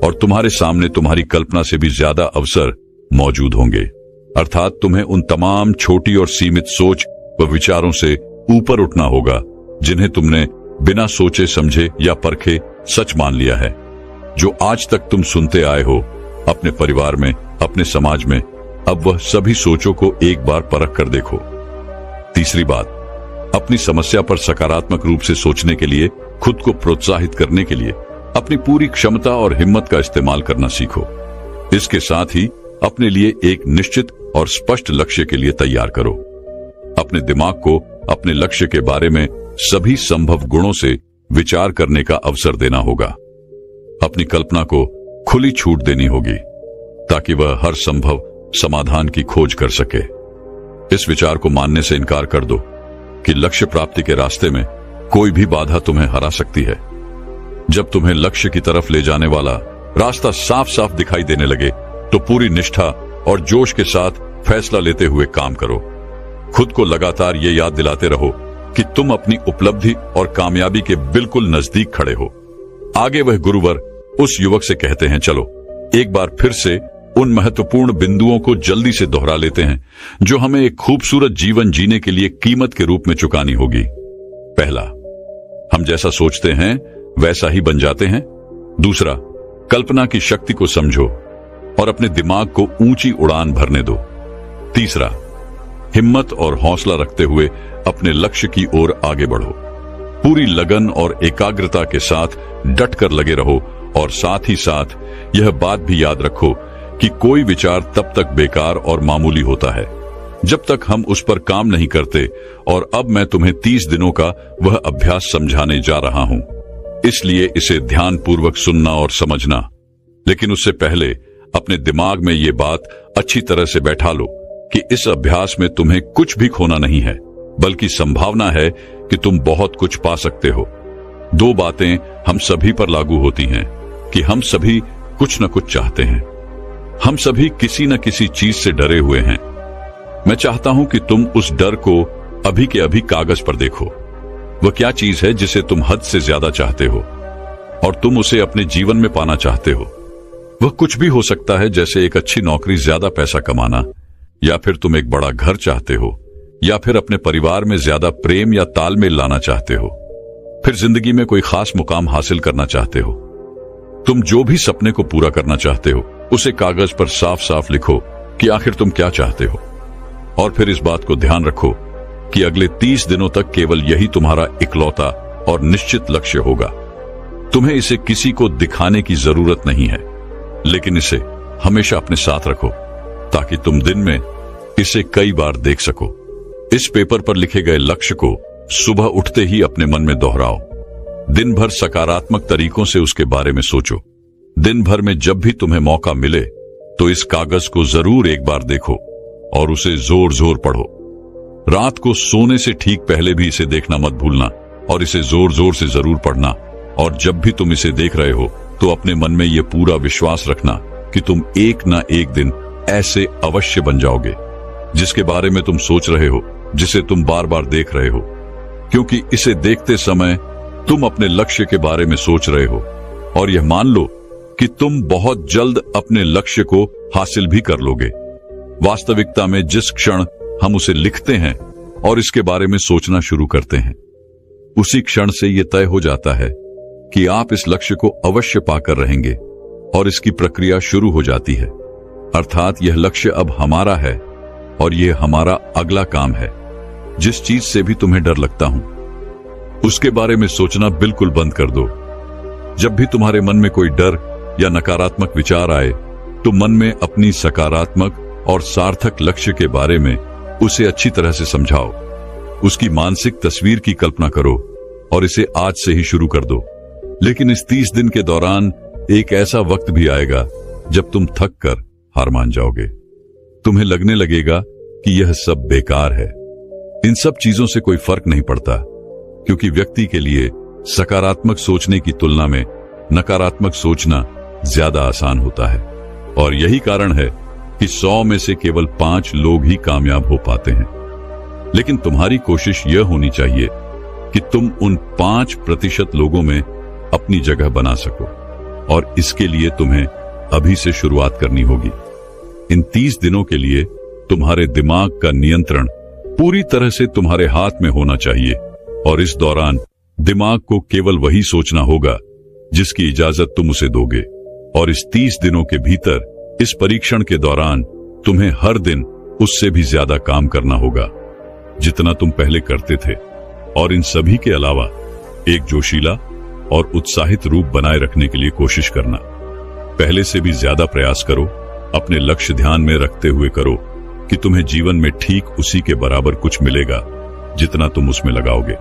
और तुम्हारे सामने तुम्हारी कल्पना से भी ज्यादा अवसर मौजूद होंगे। अर्थात तुम्हें उन तमाम छोटी और सीमित सोच व विचारों से ऊपर उठना होगा जिन्हें तुमने बिना सोचे समझे या परखे सच मान लिया है। जो आज तक तुम सुनते आए हो अपने परिवार में, अपने समाज में, अब वह सभी सोचों को एक बार परख कर देखो। तीसरी बात, अपनी समस्या पर सकारात्मक रूप से सोचने के लिए, खुद को प्रोत्साहित करने के लिए अपनी पूरी क्षमता और हिम्मत का इस्तेमाल करना सीखो। इसके साथ ही अपने लिए एक निश्चित और स्पष्ट लक्ष्य के लिए तैयार करो। अपने दिमाग को अपने लक्ष्य के बारे में सभी संभव गुणों से विचार करने का अवसर देना होगा। अपनी कल्पना को खुली छूट देनी होगी ताकि वह हर संभव समाधान की खोज कर सके। इस विचार को मानने से इनकार कर दो कि लक्ष्य प्राप्ति के रास्ते में कोई भी बाधा तुम्हें हरा सकती है। जब तुम्हें लक्ष्य की तरफ ले जाने वाला रास्ता साफ साफ दिखाई देने लगे तो पूरी निष्ठा और जोश के साथ फैसला लेते हुए काम करो। खुद को लगातार ये याद दिलाते रहो कि तुम अपनी उपलब्धि और कामयाबी के बिल्कुल नजदीक खड़े हो। आगे वह गुरुवर उस युवक से कहते हैं, चलो एक बार फिर से उन महत्वपूर्ण बिंदुओं को जल्दी से दोहरा लेते हैं जो हमें एक खूबसूरत जीवन जीने के लिए कीमत के रूप में चुकानी होगी। पहला, हम जैसा सोचते हैं वैसा ही बन जाते हैं। दूसरा, कल्पना की शक्ति को समझो और अपने दिमाग को ऊंची उड़ान भरने दो। तीसरा, हिम्मत और हौसला रखते हुए अपने लक्ष्य की ओर आगे बढ़ो। पूरी लगन और एकाग्रता के साथ डट कर लगे रहो और साथ ही साथ यह बात भी याद रखो कि कोई विचार तब तक बेकार और मामूली होता है जब तक हम उस पर काम नहीं करते। और अब मैं तुम्हें 30 दिनों का वह अभ्यास समझाने जा रहा हूं, इसलिए इसे ध्यानपूर्वक सुनना और समझना। लेकिन उससे पहले अपने दिमाग में ये बात अच्छी तरह से बैठा लो कि इस अभ्यास में तुम्हें कुछ भी खोना नहीं है, बल्कि संभावना है कि तुम बहुत कुछ पा सकते हो। 2 बातें हम सभी पर लागू होती हैं कि हम सभी कुछ न कुछ चाहते हैं। हम सभी किसी न किसी चीज से डरे हुए हैं। मैं चाहता हूं कि तुम उस डर को अभी के अभी कागज पर देखो। वह क्या चीज है जिसे तुम हद से ज्यादा चाहते हो और तुम उसे अपने जीवन में पाना चाहते हो। वह कुछ भी हो सकता है, जैसे एक अच्छी नौकरी, ज्यादा पैसा कमाना, या फिर तुम एक बड़ा घर चाहते हो, या फिर अपने परिवार में ज्यादा प्रेम या तालमेल लाना चाहते हो, फिर जिंदगी में कोई खास मुकाम हासिल करना चाहते हो। तुम जो भी सपने को पूरा करना चाहते हो उसे कागज पर साफ साफ लिखो कि आखिर तुम क्या चाहते हो। और फिर इस बात को ध्यान रखो कि अगले 30 दिनों तक केवल यही तुम्हारा इकलौता और निश्चित लक्ष्य होगा। तुम्हें इसे किसी को दिखाने की जरूरत नहीं है, लेकिन इसे हमेशा अपने साथ रखो ताकि तुम दिन में इसे कई बार देख सको। इस पेपर पर लिखे गए लक्ष्य को सुबह उठते ही अपने मन में दोहराओ। दिन भर सकारात्मक तरीकों से उसके बारे में सोचो। दिन भर में जब भी तुम्हें मौका मिले तो इस कागज को जरूर एक बार देखो और उसे जोर जोर पढ़ो। रात को सोने से ठीक पहले भी इसे देखना मत भूलना और इसे जोर जोर से जरूर पढ़ना। और जब भी तुम इसे देख रहे हो तो अपने मन में यह पूरा विश्वास रखना कि तुम एक ना एक दिन ऐसे अवश्य बन जाओगे जिसके बारे में तुम सोच रहे हो, जिसे तुम बार बार देख रहे हो। क्योंकि इसे देखते समय तुम अपने लक्ष्य के बारे में सोच रहे हो और यह मान लो कि तुम बहुत जल्द अपने लक्ष्य को हासिल भी कर लोगे। वास्तविकता में जिस क्षण हम उसे लिखते हैं और इसके बारे में सोचना शुरू करते हैं, उसी क्षण से यह तय हो जाता है कि आप इस लक्ष्य को अवश्य पाकर रहेंगे और इसकी प्रक्रिया शुरू हो जाती है। अर्थात यह लक्ष्य अब हमारा है और यह हमारा अगला काम है। जिस चीज से भी तुम्हें डर लगता हूं उसके बारे में सोचना बिल्कुल बंद कर दो। जब भी तुम्हारे मन में कोई डर या नकारात्मक विचार आए तो मन में अपनी सकारात्मक और सार्थक लक्ष्य के बारे में उसे अच्छी तरह से समझाओ। उसकी मानसिक तस्वीर की कल्पना करो और इसे आज से ही शुरू कर दो। लेकिन इस 30 दिन के दौरान एक ऐसा वक्त भी आएगा जब तुम थक कर हार मान जाओगे। तुम्हें लगने लगेगा कि यह सब बेकार है। इन सब चीजों से कोई फर्क नहीं पड़ता, क्योंकि व्यक्ति के लिए सकारात्मक सोचने की तुलना में नकारात्मक सोचना ज्यादा आसान होता है। और यही कारण है कि 100 में से केवल 5 लोग ही कामयाब हो पाते हैं। लेकिन तुम्हारी कोशिश यह होनी चाहिए कि तुम उन 5% लोगों में अपनी जगह बना सको, और इसके लिए तुम्हें अभी से शुरुआत करनी होगी। इन 30 दिनों के लिए तुम्हारे दिमाग का नियंत्रण पूरी तरह से तुम्हारे हाथ में होना चाहिए और इस दौरान दिमाग को केवल वही सोचना होगा जिसकी इजाजत तुम उसे दोगे, और इस 30 दिनों के भीतर इस परीक्षण के दौरान तुम्हें हर दिन उससे भी ज्यादा काम करना होगा जितना तुम पहले करते थे। और इन सभी के अलावा एक जोशीला और उत्साहित रूप बनाए रखने के लिए कोशिश करना। पहले से भी ज्यादा प्रयास करो, अपने लक्ष्य ध्यान में रखते हुए करो कि तुम्हें जीवन में ठीक उसी के बराबर कुछ मिलेगा जितना तुम उसमें लगाओगे।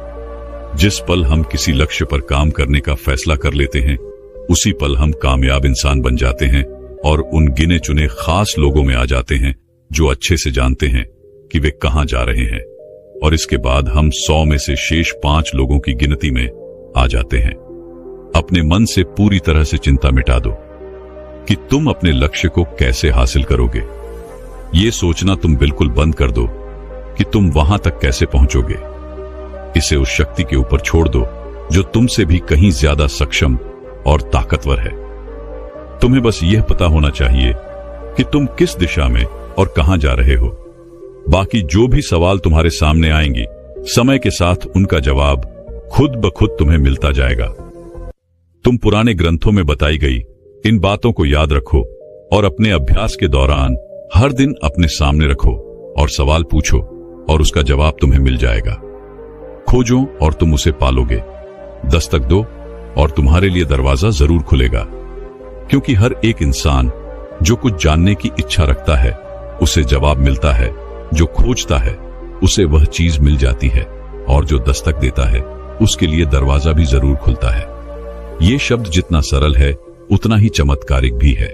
जिस पल हम किसी लक्ष्य पर काम करने का फैसला कर लेते हैं, उसी पल हम कामयाब इंसान बन जाते हैं और उन गिने चुने खास लोगों में आ जाते हैं जो अच्छे से जानते हैं कि वे कहां जा रहे हैं। और इसके बाद हम 100 में से शेष 5 लोगों की गिनती में आ जाते हैं। अपने मन से पूरी तरह से चिंता मिटा दो कि तुम अपने लक्ष्य को कैसे हासिल करोगे। ये सोचना तुम बिल्कुल बंद कर दो कि तुम वहां तक कैसे पहुंचोगे। इसे उस शक्ति के ऊपर छोड़ दो जो तुमसे भी कहीं ज्यादा सक्षम और ताकतवर है। तुम्हें बस यह पता होना चाहिए कि तुम किस दिशा में और कहां जा रहे हो। बाकी जो भी सवाल तुम्हारे सामने आएंगी, समय के साथ उनका जवाब खुद ब खुद तुम्हें मिलता जाएगा। तुम पुराने ग्रंथों में बताई गई इन बातों को याद रखो और अपने अभ्यास के दौरान हर दिन अपने सामने रखो और सवाल पूछो और उसका जवाब तुम्हें मिल जाएगा। खोजो और तुम उसे पालोगे। दस्तक दो और तुम्हारे लिए दरवाजा जरूर खुलेगा, क्योंकि हर एक इंसान जो कुछ जानने की इच्छा रखता है उसे जवाब मिलता है, जो खोजता है उसे वह चीज मिल जाती है, और जो दस्तक देता है उसके लिए दरवाजा भी जरूर खुलता है। ये शब्द जितना सरल है उतना ही चमत्कारिक भी है।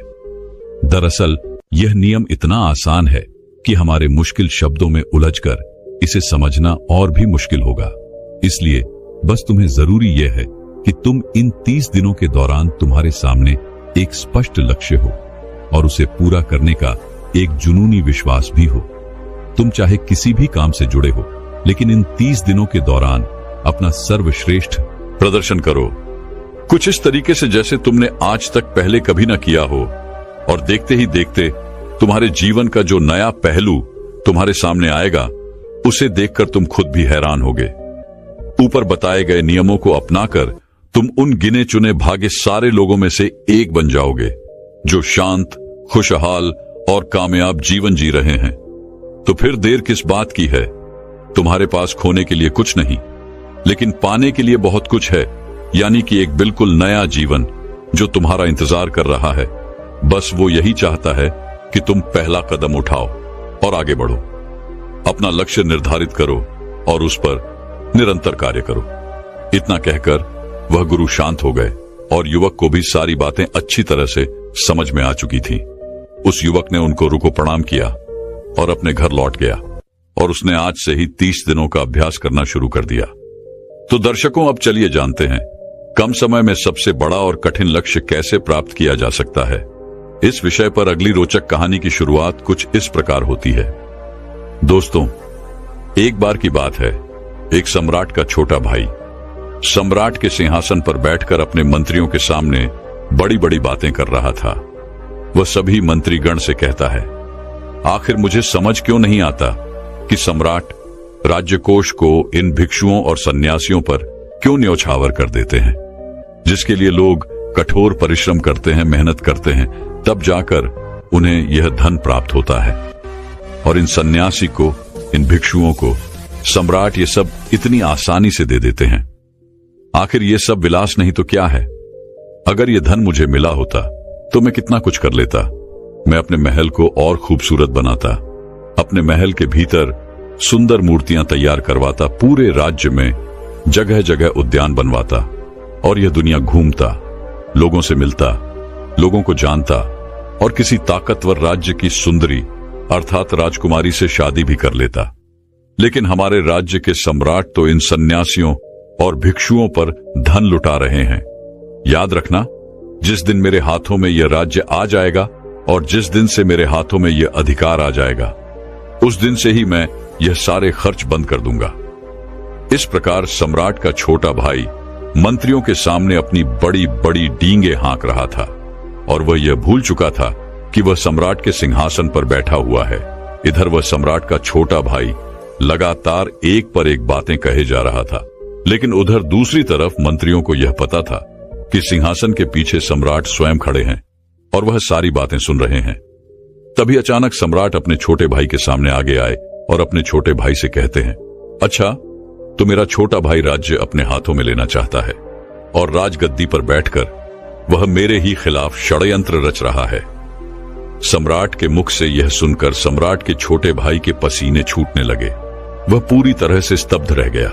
दरअसल यह नियम इतना आसान है कि हमारे मुश्किल शब्दों में उलझकर इसे समझना और भी मुश्किल होगा। इसलिए बस तुम्हें जरूरी यह है कि तुम इन 30 दिनों के दौरान तुम्हारे सामने एक स्पष्ट लक्ष्य हो और उसे पूरा करने का एक जुनूनी विश्वास भी हो। तुम चाहे किसी भी काम से जुड़े हो, लेकिन इन 30 दिनों के दौरान अपना सर्वश्रेष्ठ प्रदर्शन करो, कुछ इस तरीके से जैसे तुमने आज तक पहले कभी ना किया हो। और देखते ही देखते तुम्हारे जीवन का जो नया पहलू तुम्हारे सामने आएगा, उसे देखकर तुम खुद भी हैरान होगे। ऊपर बताए गए नियमों को अपनाकर तुम उन गिने चुने भागे सारे लोगों में से एक बन जाओगे जो शांत, खुशहाल और कामयाब जीवन जी रहे हैं। तो फिर देर किस बात की है? तुम्हारे पास खोने के लिए कुछ नहीं, लेकिन पाने के लिए बहुत कुछ है, यानी कि एक बिल्कुल नया जीवन जो तुम्हारा इंतजार कर रहा है। बस वो यही चाहता है कि तुम पहला कदम उठाओ और आगे बढ़ो। अपना लक्ष्य निर्धारित करो और उस पर निरंतर कार्य करो। इतना कहकर वह गुरु शांत हो गए और युवक को भी सारी बातें अच्छी तरह से समझ में आ चुकी थी। उस युवक ने उनको रुको प्रणाम किया और अपने घर लौट गया, और उसने आज से ही 30 दिनों का अभ्यास करना शुरू कर दिया। तो दर्शकों, अब चलिए जानते हैं कम समय में सबसे बड़ा और कठिन लक्ष्य कैसे प्राप्त किया जा सकता है। इस विषय पर अगली रोचक कहानी की शुरुआत कुछ इस प्रकार होती है। दोस्तों, एक बार की बात है, एक सम्राट का छोटा भाई सम्राट के सिंहासन पर बैठकर अपने मंत्रियों के सामने बड़ी बड़ी बातें कर रहा था। वह सभी मंत्रीगण से कहता है, आखिर मुझे समझ क्यों नहीं आता कि सम्राट राज्यकोष को इन भिक्षुओं और सन्यासियों पर क्यों न्यौछावर कर देते हैं, जिसके लिए लोग कठोर परिश्रम करते हैं, मेहनत करते हैं, तब जाकर उन्हें यह धन प्राप्त होता है। और इन सन्यासी को, इन भिक्षुओं को सम्राट ये सब इतनी आसानी से दे देते हैं। आखिर ये सब विलास नहीं तो क्या है? अगर ये धन मुझे मिला होता तो मैं कितना कुछ कर लेता। मैं अपने महल को और खूबसूरत बनाता, अपने महल के भीतर सुंदर मूर्तियां तैयार करवाता, पूरे राज्य में जगह जगह उद्यान बनवाता, और यह दुनिया घूमता, लोगों से मिलता, लोगों को जानता, और किसी ताकतवर राज्य की सुंदरी अर्थात राजकुमारी से शादी भी कर लेता। लेकिन हमारे राज्य के सम्राट तो इन सन्यासियों और भिक्षुओं पर धन लुटा रहे हैं। याद रखना, जिस दिन मेरे हाथों में यह राज्य आ जाएगा और जिस दिन से मेरे हाथों में यह अधिकार आ जाएगा, उस दिन से ही मैं यह सारे खर्च बंद कर दूंगा। इस प्रकार सम्राट का छोटा भाई मंत्रियों के सामने अपनी बड़ी बड़ी डींगे हाँक रहा था, और वह यह भूल चुका था कि वह सम्राट के सिंहासन पर बैठा हुआ है। इधर वह सम्राट का छोटा भाई लगातार एक पर एक बातें कहे जा रहा था, लेकिन उधर दूसरी तरफ मंत्रियों को यह पता था कि सिंहासन के पीछे सम्राट स्वयं खड़े हैं और वह सारी बातें सुन रहे हैं। तभी अचानक सम्राट अपने छोटे भाई के सामने आगे आए और अपने छोटे भाई से कहते हैं, अच्छा, तो मेरा छोटा भाई राज्य अपने हाथों में लेना चाहता है और राजगद्दी पर बैठकर वह मेरे ही खिलाफ षड्यंत्र रच रहा है। सम्राट के मुख से यह सुनकर सम्राट के छोटे भाई के पसीने छूटने लगे। वह पूरी तरह से स्तब्ध रह गया।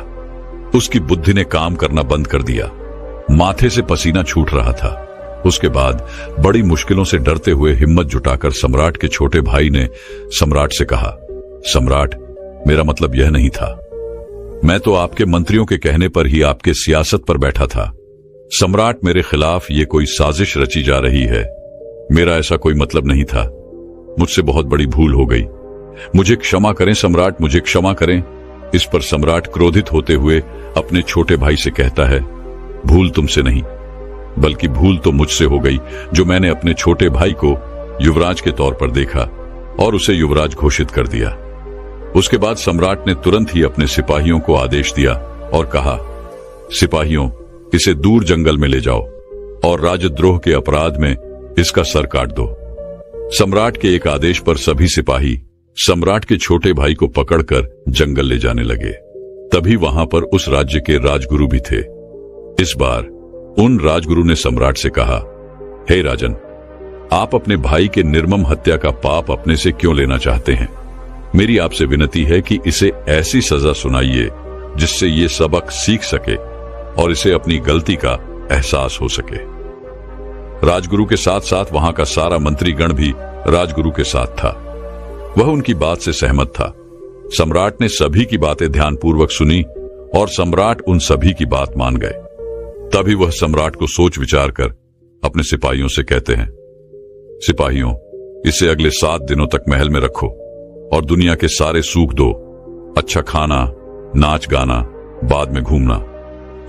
उसकी बुद्धि ने काम करना बंद कर दिया। माथे से पसीना छूट रहा था। उसके बाद बड़ी मुश्किलों से डरते हुए हिम्मत जुटाकर सम्राट के छोटे भाई ने सम्राट से कहा, सम्राट, मेरा मतलब यह नहीं था। मैं तो आपके मंत्रियों के कहने पर ही आपके सियासत पर बैठा था। सम्राट, मेरे खिलाफ ये कोई साजिश रची जा रही है। मेरा ऐसा कोई मतलब नहीं था। मुझसे बहुत बड़ी भूल हो गई। मुझे क्षमा करें सम्राट, मुझे क्षमा करें। इस पर सम्राट क्रोधित होते हुए अपने छोटे भाई से कहता है, भूल तुमसे नहीं, बल्कि भूल तो मुझसे हो गई जो मैंने अपने छोटे भाई को युवराज के तौर पर देखा और उसे युवराज घोषित कर दिया। उसके बाद सम्राट ने तुरंत ही अपने सिपाहियों को आदेश दिया और कहा, सिपाहियों, इसे दूर जंगल में ले जाओ और राजद्रोह के अपराध में इसका सर काट दो। सम्राट के एक आदेश पर सभी सिपाही सम्राट के छोटे भाई को पकड़कर जंगल ले जाने लगे। तभी वहां पर उस राज्य के राजगुरु भी थे। इस बार उन राजगुरु ने सम्राट से कहा, हे राजन, आप अपने भाई के निर्मम हत्या का पाप अपने से क्यों लेना चाहते हैं? मेरी आपसे विनती है कि इसे ऐसी सजा सुनाइए जिससे ये सबक सीख सके और इसे अपनी गलती का एहसास हो सके। राजगुरु के साथ साथ वहां का सारा मंत्रीगण भी राजगुरु के साथ था। वह उनकी बात से सहमत था। सम्राट ने सभी की बातें ध्यानपूर्वक सुनी और सम्राट उन सभी की बात मान गए। तभी वह सम्राट को सोच विचार कर अपने सिपाहियों से कहते हैं, सिपाहियों, इसे अगले 7 दिनों तक महल में रखो और दुनिया के सारे सुख दो। अच्छा खाना, नाच गाना, बाद में घूमना।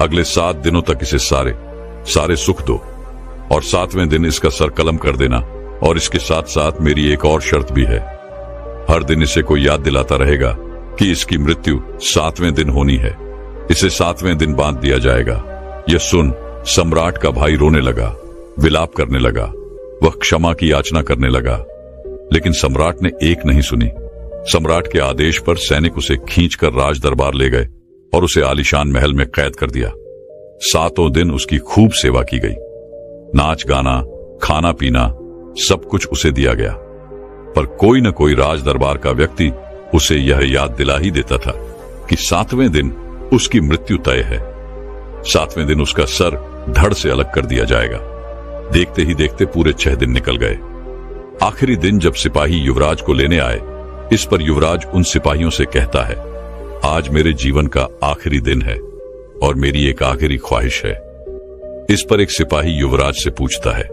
अगले 7 दिनों तक इसे सारे सुख दो और 7वें दिन इसका सर कलम कर देना। और इसके साथ साथ मेरी एक और शर्त भी है। हर दिन इसे कोई याद दिलाता रहेगा कि इसकी मृत्यु 7वें दिन होनी है। इसे 7वें दिन बांध दिया जाएगा। यह सुन सम्राट का भाई रोने लगा, विलाप करने लगा। वह क्षमा की याचना करने लगा, लेकिन सम्राट ने एक नहीं सुनी। सम्राट के आदेश पर सैनिक उसे खींचकर राज दरबार ले गए और उसे आलीशान महल में कैद कर दिया। 7 दिन उसकी खूब सेवा की गई। नाच गाना, खाना पीना सब कुछ उसे दिया गया। पर कोई न कोई राज दरबार का व्यक्ति उसे यह याद दिला ही देता था कि 7वें दिन उसकी मृत्यु तय है। 7वें दिन उसका सर धड़ से अलग कर दिया जाएगा। देखते ही देखते पूरे 6 दिन निकल गए। आखिरी दिन जब सिपाही युवराज को लेने आए, इस पर युवराज उन सिपाहियों से कहता है, आज मेरे जीवन का आखिरी दिन है और मेरी एक आखिरी ख्वाहिश है। इस पर एक सिपाही युवराज से पूछता है,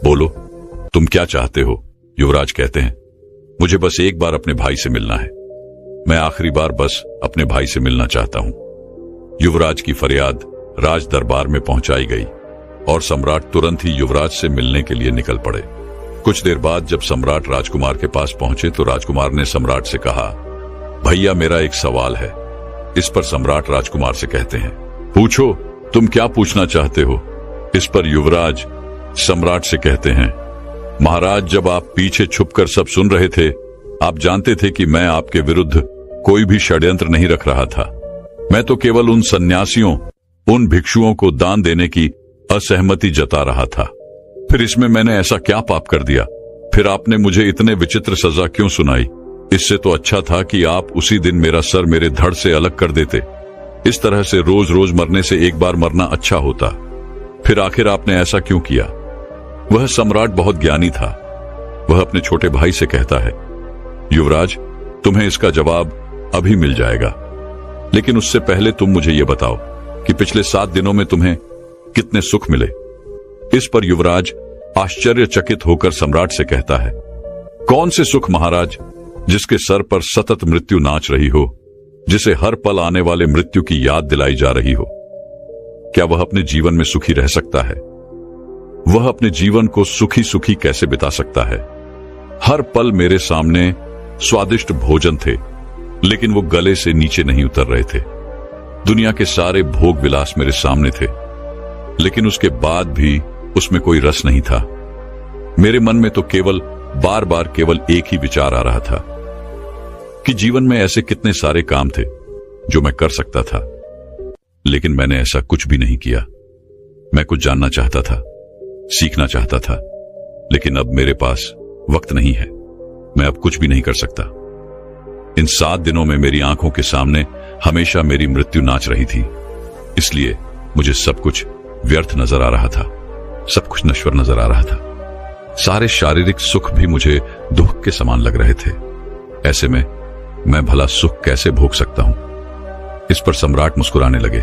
बोलो, तुम क्या चाहते हो? युवराज कहते हैं, मुझे बस एक बार अपने भाई से मिलना है। मैं आखिरी बार बस अपने भाई से मिलना चाहता हूं। युवराज की फरियाद राज दरबार में पहुंचाई गई और सम्राट तुरंत ही युवराज से मिलने के लिए निकल पड़े। कुछ देर बाद जब सम्राट राजकुमार के पास पहुंचे तो राजकुमार ने सम्राट से कहा, भैया, मेरा एक सवाल है। इस पर सम्राट राजकुमार से कहते हैं, पूछो, तुम क्या पूछना चाहते हो? इस पर युवराज सम्राट से कहते हैं, महाराज, जब आप पीछे छुपकर सब सुन रहे थे, आप जानते थे कि मैं आपके विरुद्ध कोई भी षड्यंत्र नहीं रख रहा था। मैं तो केवल उन सन्यासियों, उन भिक्षुओं को दान देने की असहमति जता रहा था। फिर इसमें मैंने ऐसा क्या पाप कर दिया? फिर आपने मुझे इतने विचित्र सजा क्यों सुनाई? इससे तो अच्छा था कि आप उसी दिन मेरा सर मेरे धड़ से अलग कर देते। इस तरह से रोज रोज मरने से एक बार मरना अच्छा होता। फिर आखिर आपने ऐसा क्यों किया? वह सम्राट बहुत ज्ञानी था। वह अपने छोटे भाई से कहता है, युवराज, तुम्हें इसका जवाब अभी मिल जाएगा, लेकिन उससे पहले तुम मुझे यह बताओ कि पिछले 7 दिनों में तुम्हें कितने सुख मिले? इस पर युवराज आश्चर्यचकित होकर सम्राट से कहता है, कौन से सुख महाराज, जिसके सर पर सतत मृत्यु नाच रही हो, जिसे हर पल आने वाले मृत्यु की याद दिलाई जा रही हो? क्या वह अपने जीवन में सुखी रह सकता है? वह अपने जीवन को सुखी सुखी कैसे बिता सकता है? हर पल मेरे सामने स्वादिष्ट भोजन थे, लेकिन वो गले से नीचे नहीं उतर रहे थे। दुनिया के सारे भोग विलास मेरे सामने थे, लेकिन उसके बाद भी उसमें कोई रस नहीं था। मेरे मन में तो बार बार केवल एक ही विचार आ रहा था कि जीवन में ऐसे कितने सारे काम थे जो मैं कर सकता था, लेकिन मैंने ऐसा कुछ भी नहीं किया। मैं कुछ जानना चाहता था, सीखना चाहता था, लेकिन अब मेरे पास वक्त नहीं है। मैं अब कुछ भी नहीं कर सकता। इन 7 दिनों में मेरी आंखों के सामने हमेशा मेरी मृत्यु नाच रही थी, इसलिए मुझे सब कुछ व्यर्थ नजर आ रहा था, सब कुछ नश्वर नजर आ रहा था। सारे शारीरिक सुख भी मुझे दुख के समान लग रहे थे। ऐसे में मैं भला सुख कैसे भोग सकता हूं? इस पर सम्राट मुस्कुराने लगे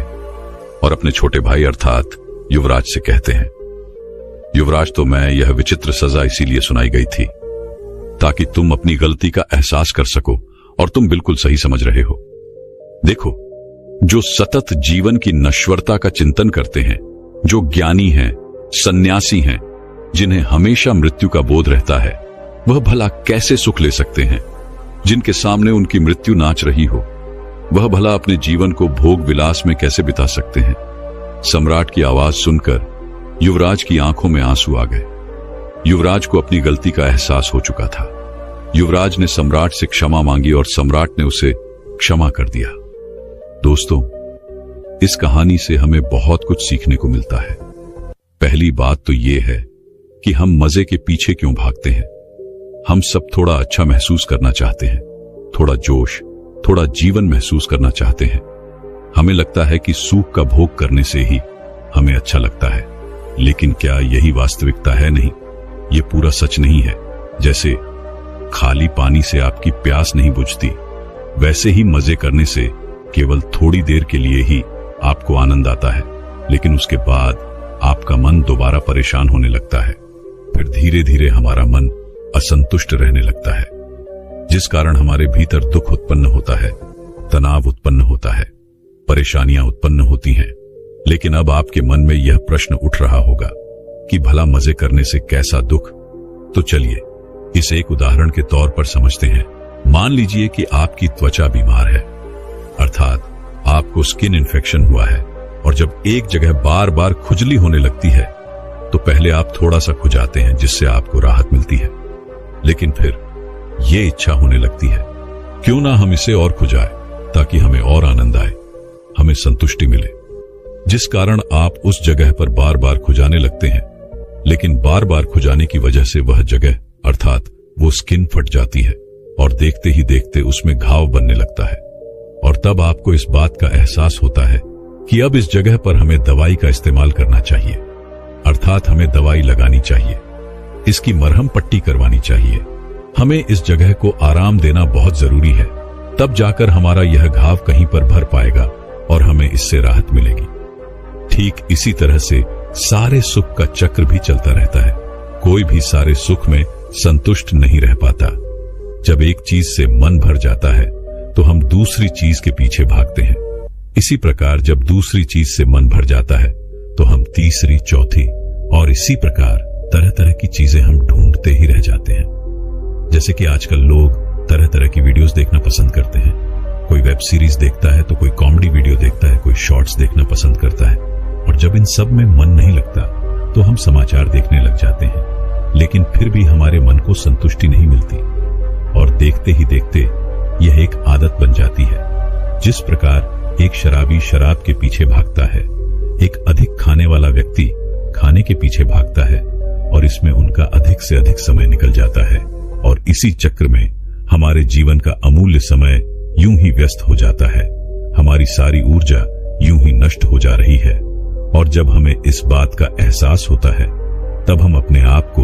और अपने छोटे भाई अर्थात युवराज से कहते हैं, युवराज, तो मैं यह विचित्र सजा इसीलिए सुनाई गई थी ताकि तुम अपनी गलती का एहसास कर सको, और तुम बिल्कुल सही समझ रहे हो। देखो, जो सतत जीवन की नश्वरता का चिंतन करते हैं, जो ज्ञानी हैं, सन्यासी हैं, जिन्हें हमेशा मृत्यु का बोध रहता है, वह भला कैसे सुख ले सकते हैं? जिनके सामने उनकी मृत्यु नाच रही हो, वह भला अपने जीवन को भोग विलास में कैसे बिता सकते हैं? सम्राट की आवाज सुनकर युवराज की आंखों में आंसू आ गए। युवराज को अपनी गलती का एहसास हो चुका था। युवराज ने सम्राट से क्षमा मांगी और सम्राट ने उसे क्षमा कर दिया। दोस्तों, इस कहानी से हमें बहुत कुछ सीखने को मिलता है। पहली बात तो यह है कि हम मजे के पीछे क्यों भागते हैं। हम सब थोड़ा अच्छा महसूस करना चाहते हैं, थोड़ा जोश, थोड़ा जीवन महसूस करना चाहते हैं। हमें लगता है कि सुख का भोग करने से ही हमें अच्छा लगता है, लेकिन क्या यही वास्तविकता है? नहीं, ये पूरा सच नहीं है। जैसे खाली पानी से आपकी प्यास नहीं बुझती, वैसे ही मजे करने से केवल थोड़ी देर के लिए ही आपको आनंद आता है, लेकिन उसके बाद आपका मन दोबारा परेशान होने लगता है। फिर धीरे धीरे हमारा मन असंतुष्ट रहने लगता है, जिस कारण हमारे भीतर दुख उत्पन्न होता है, तनाव उत्पन्न होता है, परेशानियां उत्पन्न होती हैं। लेकिन अब आपके मन में यह प्रश्न उठ रहा होगा कि भला मजे करने से कैसा दुख? तो चलिए इसे एक उदाहरण के तौर पर समझते हैं। मान लीजिए कि आपकी त्वचा बीमार है, अर्थात आपको स्किन इन्फेक्शन हुआ है, और जब एक जगह बार बार खुजली होने लगती है तो पहले आप थोड़ा सा खुजाते हैं जिससे आपको राहत मिलती है, लेकिन फिर ये इच्छा होने लगती है क्यों ना हम इसे और खुजाएं ताकि हमें और आनंद आए, हमें संतुष्टि मिले, जिस कारण आप उस जगह पर बार बार खुजाने लगते हैं। लेकिन बार बार खुजाने की वजह से वह जगह अर्थात वो स्किन फट जाती है और देखते ही देखते उसमें घाव बनने लगता है, और तब आपको इस बात का एहसास होता है कि अब इस जगह पर हमें दवाई का इस्तेमाल करना चाहिए, अर्थात हमें दवाई लगानी चाहिए, इसकी मरहम पट्टी करवानी चाहिए, हमें इस जगह को आराम देना बहुत जरूरी है, तब जाकर हमारा यह घाव कहीं पर भर पाएगा और हमें इससे राहत मिलेगी। ठीक इसी तरह से सारे सुख का चक्र भी चलता रहता है। कोई भी सारे सुख में संतुष्ट नहीं रह पाता। जब एक चीज से मन भर जाता है तो हम दूसरी चीज के पीछे भागते हैं। इसी प्रकार जब दूसरी चीज से मन भर जाता है तो हम तीसरी, चौथी और इसी प्रकार तरह तरह की चीजें हम ढूंढते ही रह जाते हैं। जैसे कि आजकल लोग तरह तरह की वीडियोस देखना पसंद करते हैं। कोई वेब सीरीज देखता है तो कोई कॉमेडी वीडियो देखता है, कोई शॉर्ट्स देखना पसंद करता है, और जब इन सब में मन नहीं लगता तो हम समाचार देखने लग जाते हैं। लेकिन फिर भी हमारे मन को संतुष्टि नहीं मिलती और देखते ही देखते यह एक आदत बन जाती है। जिस प्रकार एक शराबी शराब के पीछे भागता है, एक अधिक खाने वाला व्यक्ति खाने के पीछे भागता है और इसमें उनका अधिक से अधिक समय निकल जाता है, और इसी चक्र में हमारे जीवन का अमूल्य समय यूं ही व्यस्त हो जाता है। हमारी सारी ऊर्जा यूं ही नष्ट हो जा रही है, और जब हमें इस बात का एहसास होता है तब हम अपने आप को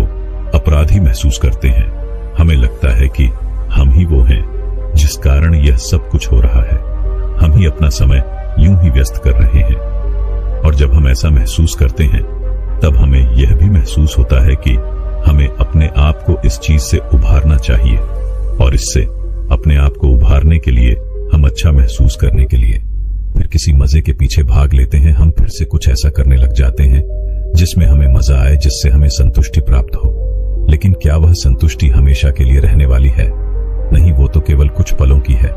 अपराधी महसूस करते हैं। हमें लगता है कि हम ही वो हैं जिस कारण यह सब कुछ हो रहा है, हम ही अपना समय यूं ही व्यस्त कर रहे हैं। और जब हम ऐसा महसूस करते हैं तब हमें यह भी महसूस होता है कि हमें अपने आप को इस चीज से उभारना चाहिए, और इससे अपने आप को उभारने के लिए, हम अच्छा महसूस करने के लिए फिर किसी मजे के पीछे भाग लेते हैं। हम फिर से कुछ ऐसा करने लग जाते हैं जिसमें हमें मजा आए, जिससे हमें संतुष्टि प्राप्त हो। लेकिन क्या वह संतुष्टि हमेशा के लिए रहने वाली है? नहीं, वो तो केवल कुछ पलों की है।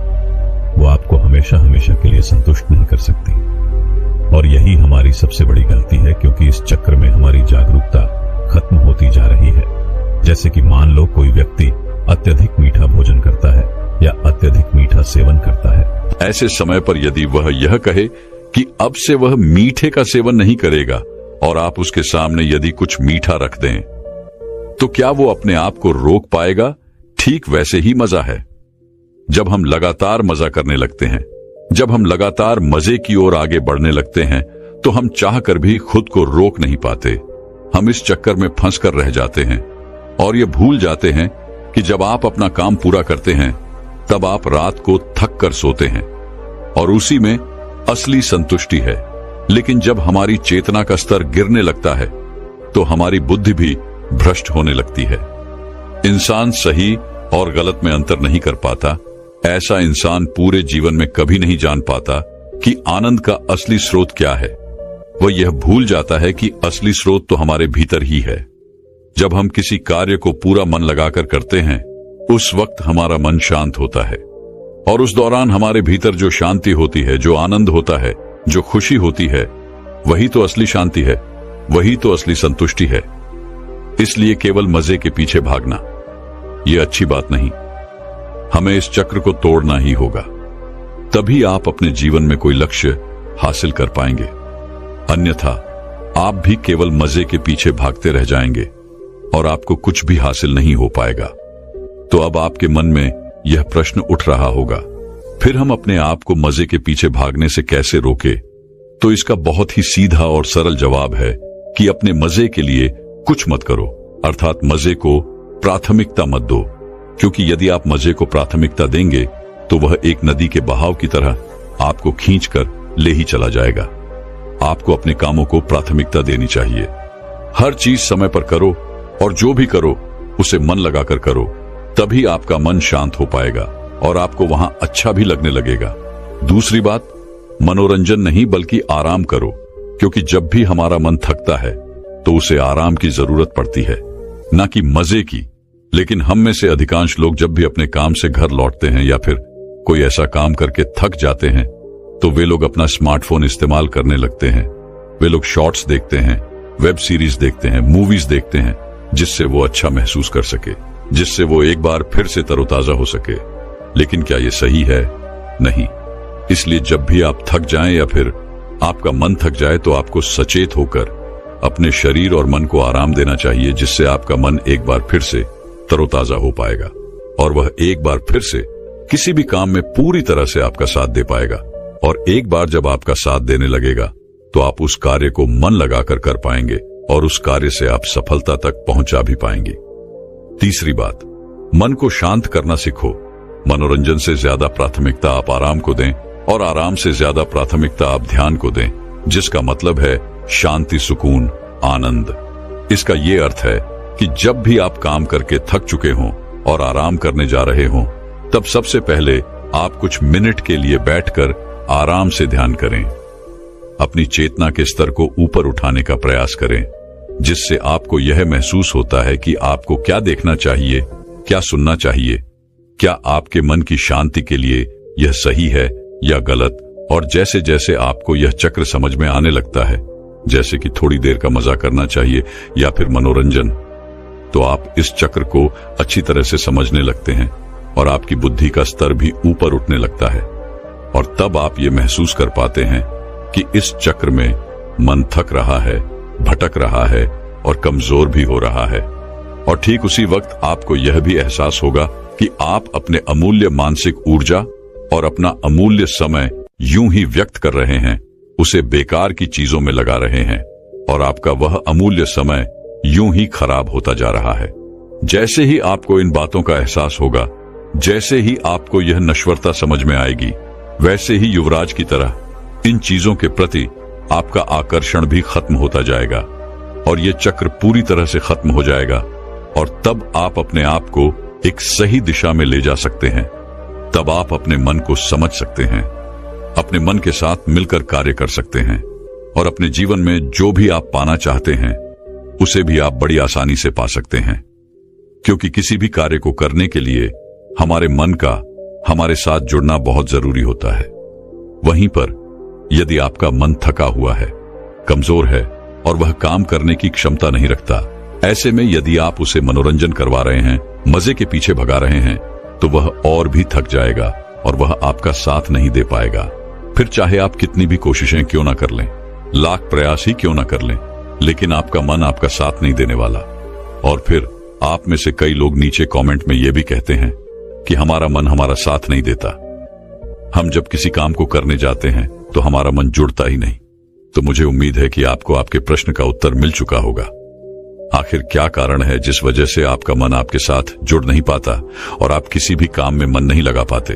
वो आपको हमेशा हमेशा के लिए संतुष्ट नहीं कर सकती। और यही हमारी सबसे बड़ी गलती है, क्योंकि इस चक्र में हमारी जागरूकता खत्म होती जा रही है। जैसे कि मान लो कोई व्यक्ति अत्यधिक मीठा भोजन करता है या अत्यधिक मीठा सेवन करता है। ऐसे समय पर यदि वह यह कहे कि अब से वह मीठे का सेवन नहीं करेगा और आप उसके सामने यदि कुछ मीठा रख दें, तो क्या वो अपने आप को रोक पाएगा? ठीक वैसे ही मजा है। जब हम लगातार मजा करने लगते हैं, जब हम लगातार मजे की ओर आगे बढ़ने लगते हैं, तो हम चाहकर भी खुद को रोक नहीं पाते। हम इस चक्कर में फंस कर रह जाते हैं और ये भूल जाते हैं कि जब आप अपना काम पूरा करते हैं तब आप रात को थक कर सोते हैं और उसी में असली संतुष्टि है। लेकिन जब हमारी चेतना का स्तर गिरने लगता है तो हमारी बुद्धि भी भ्रष्ट होने लगती है। इंसान सही और गलत में अंतर नहीं कर पाता। ऐसा इंसान पूरे जीवन में कभी नहीं जान पाता कि आनंद का असली स्रोत क्या है। वह यह भूल जाता है कि असली स्रोत तो हमारे भीतर ही है। जब हम किसी कार्य को पूरा मन लगाकर करते हैं, उस वक्त हमारा मन शांत होता है और उस दौरान हमारे भीतर जो शांति होती है, जो आनंद होता है, जो खुशी होती है, वही तो असली शांति है, वही तो असली संतुष्टि है। इसलिए केवल मजे के पीछे भागना यह अच्छी बात नहीं। हमें इस चक्र को तोड़ना ही होगा, तभी आप अपने जीवन में कोई लक्ष्य हासिल कर पाएंगे। अन्यथा आप भी केवल मजे के पीछे भागते रह जाएंगे और आपको कुछ भी हासिल नहीं हो पाएगा। तो अब आपके मन में यह प्रश्न उठ रहा होगा, फिर हम अपने आप को मजे के पीछे भागने से कैसे रोके? तो इसका बहुत ही सीधा और सरल जवाब है कि अपने मजे के लिए कुछ मत करो, अर्थात मजे को प्राथमिकता मत दो। क्योंकि यदि आप मजे को प्राथमिकता देंगे तो वह एक नदी के बहाव की तरह आपको खींचकर ले ही चला जाएगा। आपको अपने कामों को प्राथमिकता देनी चाहिए। हर चीज समय पर करो और जो भी करो उसे मन लगाकर करो, तभी आपका मन शांत हो पाएगा और आपको वहां अच्छा भी लगने लगेगा। दूसरी बात, मनोरंजन नहीं बल्कि आराम करो, क्योंकि जब भी हमारा मन थकता है तो उसे आराम की जरूरत पड़ती है, ना कि मजे की। लेकिन हम में से अधिकांश लोग जब भी अपने काम से घर लौटते हैं या फिर कोई ऐसा काम करके थक जाते हैं तो वे लोग अपना स्मार्टफोन इस्तेमाल करने लगते हैं। वे लोग शॉर्ट्स देखते हैं, वेब सीरीज देखते हैं, मूवीज देखते हैं, जिससे वो अच्छा महसूस कर सके, जिससे वो एक बार फिर से तरोताजा हो सके। लेकिन क्या ये सही है? नहीं। इसलिए जब भी आप थक जाएं या फिर आपका मन थक जाए तो आपको सचेत होकर अपने शरीर और मन को आराम देना चाहिए, जिससे आपका मन एक बार फिर से तरोताजा हो पाएगा और वह एक बार फिर से किसी भी काम में पूरी तरह से आपका साथ दे पाएगा। और एक बार जब आपका साथ देने लगेगा तो आप उस कार्य को मन लगाकर कर पाएंगे और उस कार्य से आप सफलता तक पहुंचा भी पाएंगे। तीसरी बात, मन को शांत करना सीखो। मनोरंजन से ज्यादा प्राथमिकता आप आराम को दें और आराम से ज्यादा प्राथमिकता आप ध्यान को दें, जिसका मतलब है शांति, सुकून, आनंद। इसका यह अर्थ है कि जब भी आप काम करके थक चुके हों और आराम करने जा रहे हों, तब सबसे पहले आप कुछ मिनट के लिए बैठकर आराम से ध्यान करें। अपनी चेतना के स्तर को ऊपर उठाने का प्रयास करें, जिससे आपको यह महसूस होता है कि आपको क्या देखना चाहिए, क्या सुनना चाहिए, क्या आपके मन की शांति के लिए यह सही है या गलत। और जैसे जैसे आपको यह चक्र समझ में आने लगता है, जैसे कि थोड़ी देर का मजा करना चाहिए या फिर मनोरंजन, तो आप इस चक्र को अच्छी तरह से समझने लगते हैं और आपकी बुद्धि का स्तर भी ऊपर उठने लगता है। और तब आप ये महसूस कर पाते हैं कि इस चक्र में मन थक रहा है, भटक रहा है और कमजोर भी हो रहा है। और ठीक उसी वक्त आपको यह भी एहसास होगा कि आप अपने अमूल्य मानसिक ऊर्जा और अपना अमूल्य समय यूं ही व्यक्त कर रहे हैं, उसे बेकार की चीजों में लगा रहे हैं और आपका वह अमूल्य समय यूं ही खराब होता जा रहा है। जैसे ही आपको इन बातों का एहसास होगा, जैसे ही आपको यह नश्वरता समझ में आएगी, वैसे ही युवराज की तरह इन चीजों के प्रति आपका आकर्षण भी खत्म होता जाएगा और यह चक्र पूरी तरह से खत्म हो जाएगा। और तब आप अपने आप को एक सही दिशा में ले जा सकते हैं। तब आप अपने मन को समझ सकते हैं, अपने मन के साथ मिलकर कार्य कर सकते हैं और अपने जीवन में जो भी आप पाना चाहते हैं उसे भी आप बड़ी आसानी से पा सकते हैं। क्योंकि किसी भी कार्य को करने के लिए हमारे मन का हमारे साथ जुड़ना बहुत जरूरी होता है। वहीं पर यदि आपका मन थका हुआ है, कमजोर है और वह काम करने की क्षमता नहीं रखता, ऐसे में यदि आप उसे मनोरंजन करवा रहे हैं, मजे के पीछे भगा रहे हैं, तो वह और भी थक जाएगा और वह आपका साथ नहीं दे पाएगा। फिर चाहे आप कितनी भी कोशिशें क्यों ना कर लें, लाख प्रयास ही क्यों ना कर लें, लेकिन आपका मन आपका साथ नहीं देने वाला। और फिर आप में से कई लोग नीचे कमेंट में यह भी कहते हैं कि हमारा मन हमारा साथ नहीं देता। हम जब किसी काम को करने जाते हैं तो हमारा मन जुड़ता ही नहीं। तो मुझे उम्मीद है कि आपको आपके प्रश्न का उत्तर मिल चुका होगा। आखिर क्या कारण है जिस वजह से आपका मन आपके साथ जुड़ नहीं पाता और आप किसी भी काम में मन नहीं लगा पाते?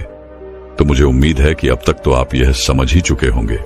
तो मुझे उम्मीद है कि अब तक तो आप यह समझ ही चुके होंगे